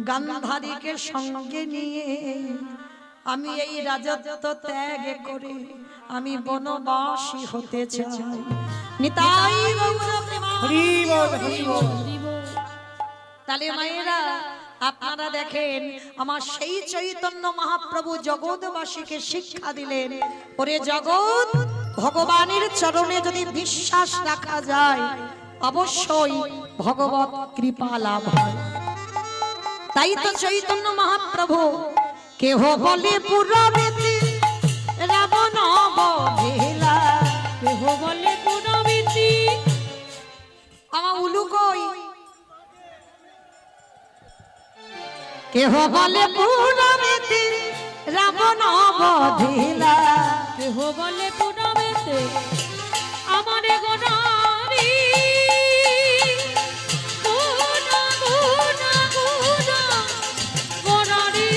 গান্ধারীকে সঙ্গে নিয়ে আমি এই রাজত্ব ত্যাগ করে আমি বনবাসী হতে চাই। নিতাই গৌর হরি বল, হরি বল। তাহলে মায়েরা আপনারা দেখেন, আমার সেই চৈতন্য মহাপ্রভু জগৎবাসীকে শিক্ষা দিলেন, ওরে জগৎ, ভগবানের চরণে যদি বিশ্বাস রাখা যায় অবশ্যই ভগবত কৃপা লাভ হয়। তাই তো চৈতন্য মহাপ্রভু কেহ বলে পুরাবেতে রাবণ বধিলা, কেহ বলে পুরবিতি, আমার উলু কই? কেহ বলে পুরাবেতে রাবণ বধিলা, কেহ বলে পুরবেতে আমারে গোনারি গোনা গোনা গোনা গোনারি।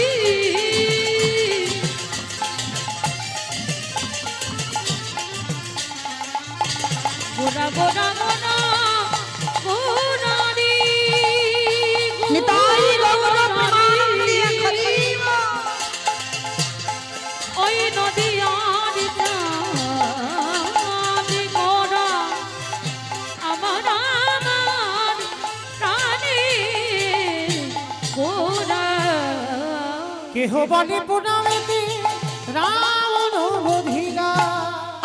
গোনা গোনা গোনা গোনারি। নিতাই গৌর প্রেমানন্দে হরি বল। ওই নদিয়ার প্রাণী গোরা আমার আমার প্রাণী গোরা। কেহ বলে পুনামেতে রাবণ বধিলা,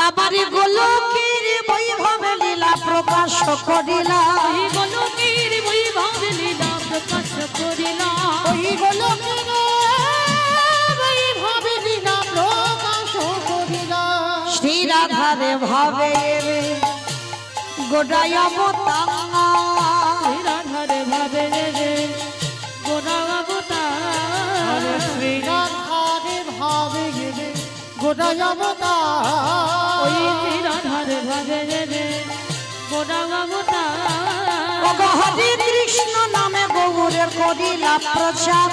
আবার গোলকের বৈভব লীলা প্রকাশ করিলা, ওই গোলকের বৈভব লীলা প্রকাশ করিলা, ওই গোলকের বৈভব লীলা প্রকাশ করিলা। শ্রী রাধারে ভাবে গোড়ায় অবতার, ওই রাধারে ভাবে রে গোরা অবতার। শ্রীরাধারে ভাবে গেলে গোটায় অবতার, ওই রাধারে ভাবে রে গোরা অবতার। ও গো হরে কৃষ্ণ নামে গৌরে করিলা প্রচার,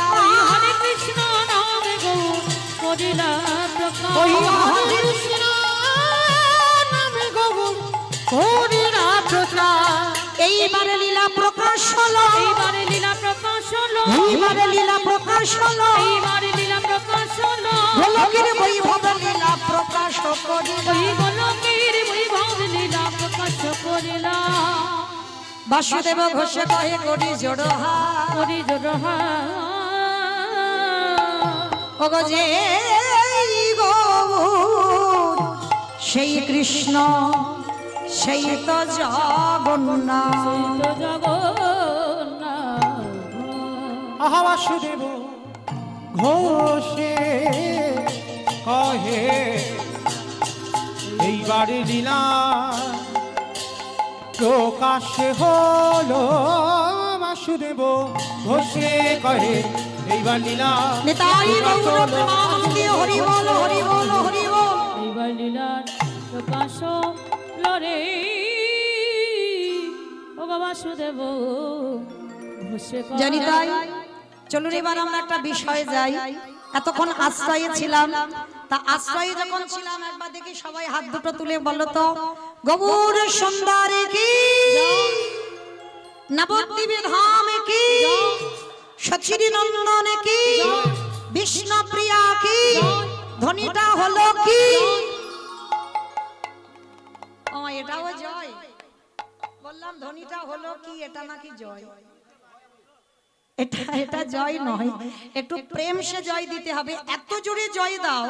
হরে কৃষ্ণ নামে গৌর করিলা প্রকাশ। ওই হরে কৃষ্ণ নামে গৌর করিলা প্রচার। এইবারে লীলা প্রকাশ হলো, এইবারে লীলা প্রকাশ হলো, এইবারে লীলা প্রকাশ হলো, এইবারে লীলা প্রকাশ হলো। গোলকের বৈভব লীলা প্রকাশ করিলা, ওই গোলকের বৈভব লীলা প্রকাশ করিলা। বাসুদেব ঘোষে কহে করি জোড়হা, করি জোড়হা ও গো যে গৌর সেই কৃষ্ণ সেই তো জগন্নাথ। তো জগন্নাথ। আহা বাসুদেব ঘোষে কহে এইবারে লীলা প্রকাশে হলো বাসুদেব ঘোষে কহে এইবার লীলা নিতাই গৌর প্রেমানন্দে হরি বল হরি বল হরি বল। এইবার লীলার প্রকাশ লরে ও গো বাসুদেব ঘোষে কহে। জানি তাই, চলুন এবার আমরা একটা বিষয়ে যাই। এতক্ষণ আশ্রয়ে ছিলাম, তা আশ্রয়ে যখন ছিলাম একবার দেখি সবাই হাত দুটো তুলে বলো তো, গৌর সুন্দরী কি, নবদ্বীপ ধাম কি, সচিরি নন্দন কি, বিষ্ণু প্রিয়া কি, ধ্বনিটা হলো কি? ও এটাও জয়, বললাম ধ্বনিটা হলো কি, এটা নাকি জয়? এটা এটা জয় নয়, একটু প্রেম সে জয় দিতে হবে। এত জোরে জয় দাও,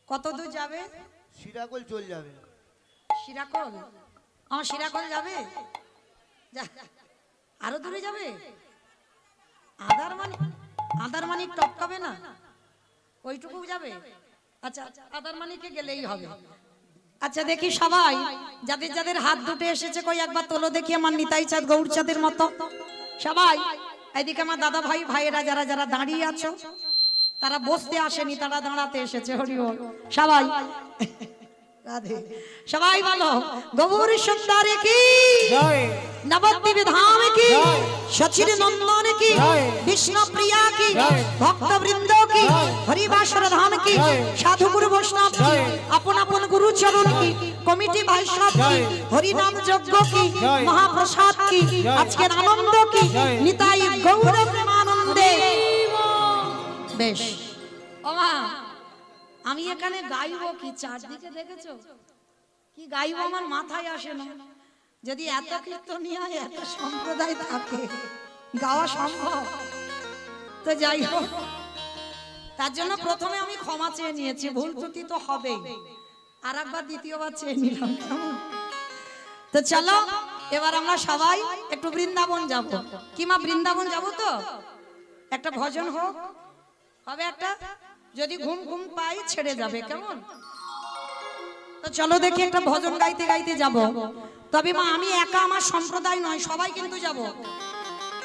কত দূর যাবে? শিরাকল চল যাবে। শিরাকল? আমার শিরাকল যাবে? আরো দূরে যাবে? আদারমানি টপকাবে না? ওইটুকু যাবে? আচ্ছা, আদারমানিকে গেলেই হবে। আচ্ছা দেখি সবাই যাদের যাদের হাত দুটো এসেছে, কই একবার তোলো দেখি আমার নিতাই চাঁদ গৌর চাঁদের মতো। সবাই এইদিকে আমার দাদা ভাই ভাইয়েরা যারা যারা দাঁড়িয়ে আছো, তারা বসতে আসেনি, তারা দাঁড়াতে এসেছে। হরি বল সবাই, রাধে। সবাই বলো, গৌর সুন্দরী কি, জয় নবদ্বীপ ধাম কি, জয়। সচির নন্দন কি, জয়। বিষ্ণু প্রিয়া কি, জয়। ভক্ত বৃন্দ কি, জয়। হরিবাসর ধাম কি, জয়। সাধু গুরু বৈষ্ণব কি, জয়। আপন আপন গুরু চরণ কি, কমিটি বৈষ্ণব কি, জয়। হরিনাম যজ্ঞ কি, জয়। মহাপ্রসাদ কি, জয়। আজকের আনন্দ কি, জয়। নিতাই গৌর প্রেমানন্দে। বেশ ও মা, আমি এখানে গাইবো কি? চারদিকে দেখেছো কি গাইবো, আমার মাথায় আসে না। যদি এত কীর্তনিয়া এত সম্প্রদায় থাকে, গাওয়া সম্ভব? তো যাই হোক, তার জন্য প্রথমে আমি ক্ষমা চেয়ে নিয়েছি, ভুল ত্রুটি তো হবেই, আর একবার দ্বিতীয়বার চেয়ে নিলাম, কেমন? তো চলো এবার আমরা সবাই একটু বৃন্দাবন যাব। কি মা, বৃন্দাবন যাব তো? একটা ভজন হোক, হবে একটা, যদি ঘুম ঘুম পাই ছেড়ে যাবে, কেমন? তো চলো দেখি একটা ভজন গাইতে গাইতে যাব। তবে মা আমি একা, আমার সম্প্রদায় নয়, সবাই কিন্তু যাব।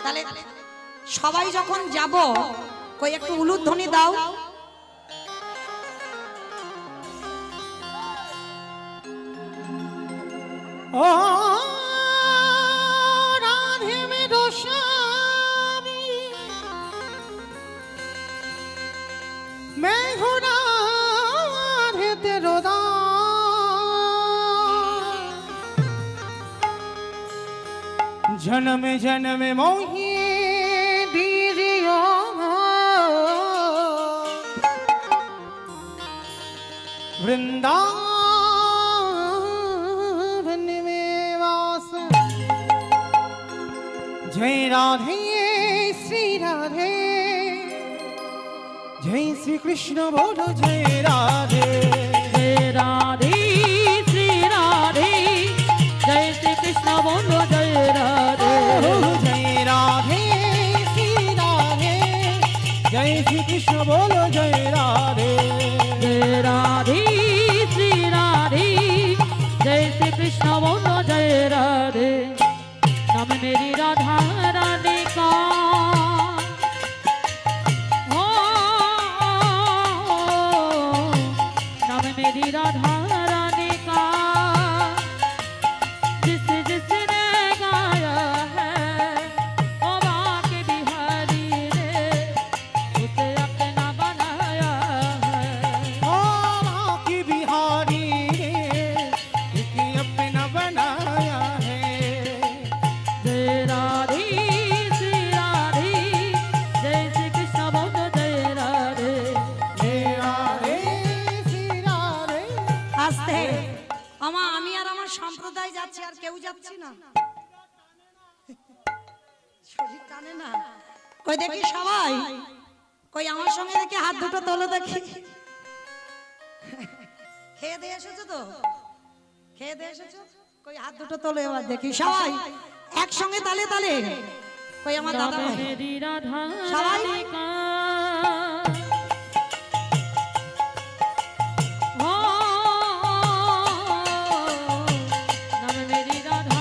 তাহলে সবাই যখন যাব, কই একটু উলুধ্বনি দাও। ও রাধে মে দোষামি मैं हूँ राधे तेरो दास। जन्म जन्म मोही दीजियो वृंदावन में वास। जय राधे श्री राधे, जय श्री कृष्ण बोलो जय राधे। जय राधे श्री राधे, जय श्री कृष्ण बोलो जय राधे। जय राधे श्री राधे, जय श्री कृष्ण बोलो जय राधे। जय राधे श्री राधे, जय श्री कृष्ण बोलो जय राधे। नाम मेरी राधा रानी का, हो नाम मेरी राधा रानी का, जिस जिसने गाया है ओ बाके बिहारी ने उसे अपना बनाया है। ओ बाकी बिहारी ने इसे अपना बनाया है। जय राधे श्री राधे, जय श्री कृष्ण बोलो जय राधे। जय राधे श्री राधे। আস্তে আমা, আমি আর আমার সম্প্রদায় যাচ্ছি, আর কেউ যাচ্ছি না। শরীর টানে না, কই দেখি সবাই, কই আমার সঙ্গে দেখি হাত দুটো তোলো দেখি। খেয়ে দিয়ে এসেছো তো? খেয়ে দিয়ে এসেছো? কই হাত দুটো তোলো এবার দেখি সবাই একসঙ্গে, তালে তালে। কই আমার দাদা नाम ভাই, मेरी राधा सवाई? रानी का, हो नाम मेरी राधा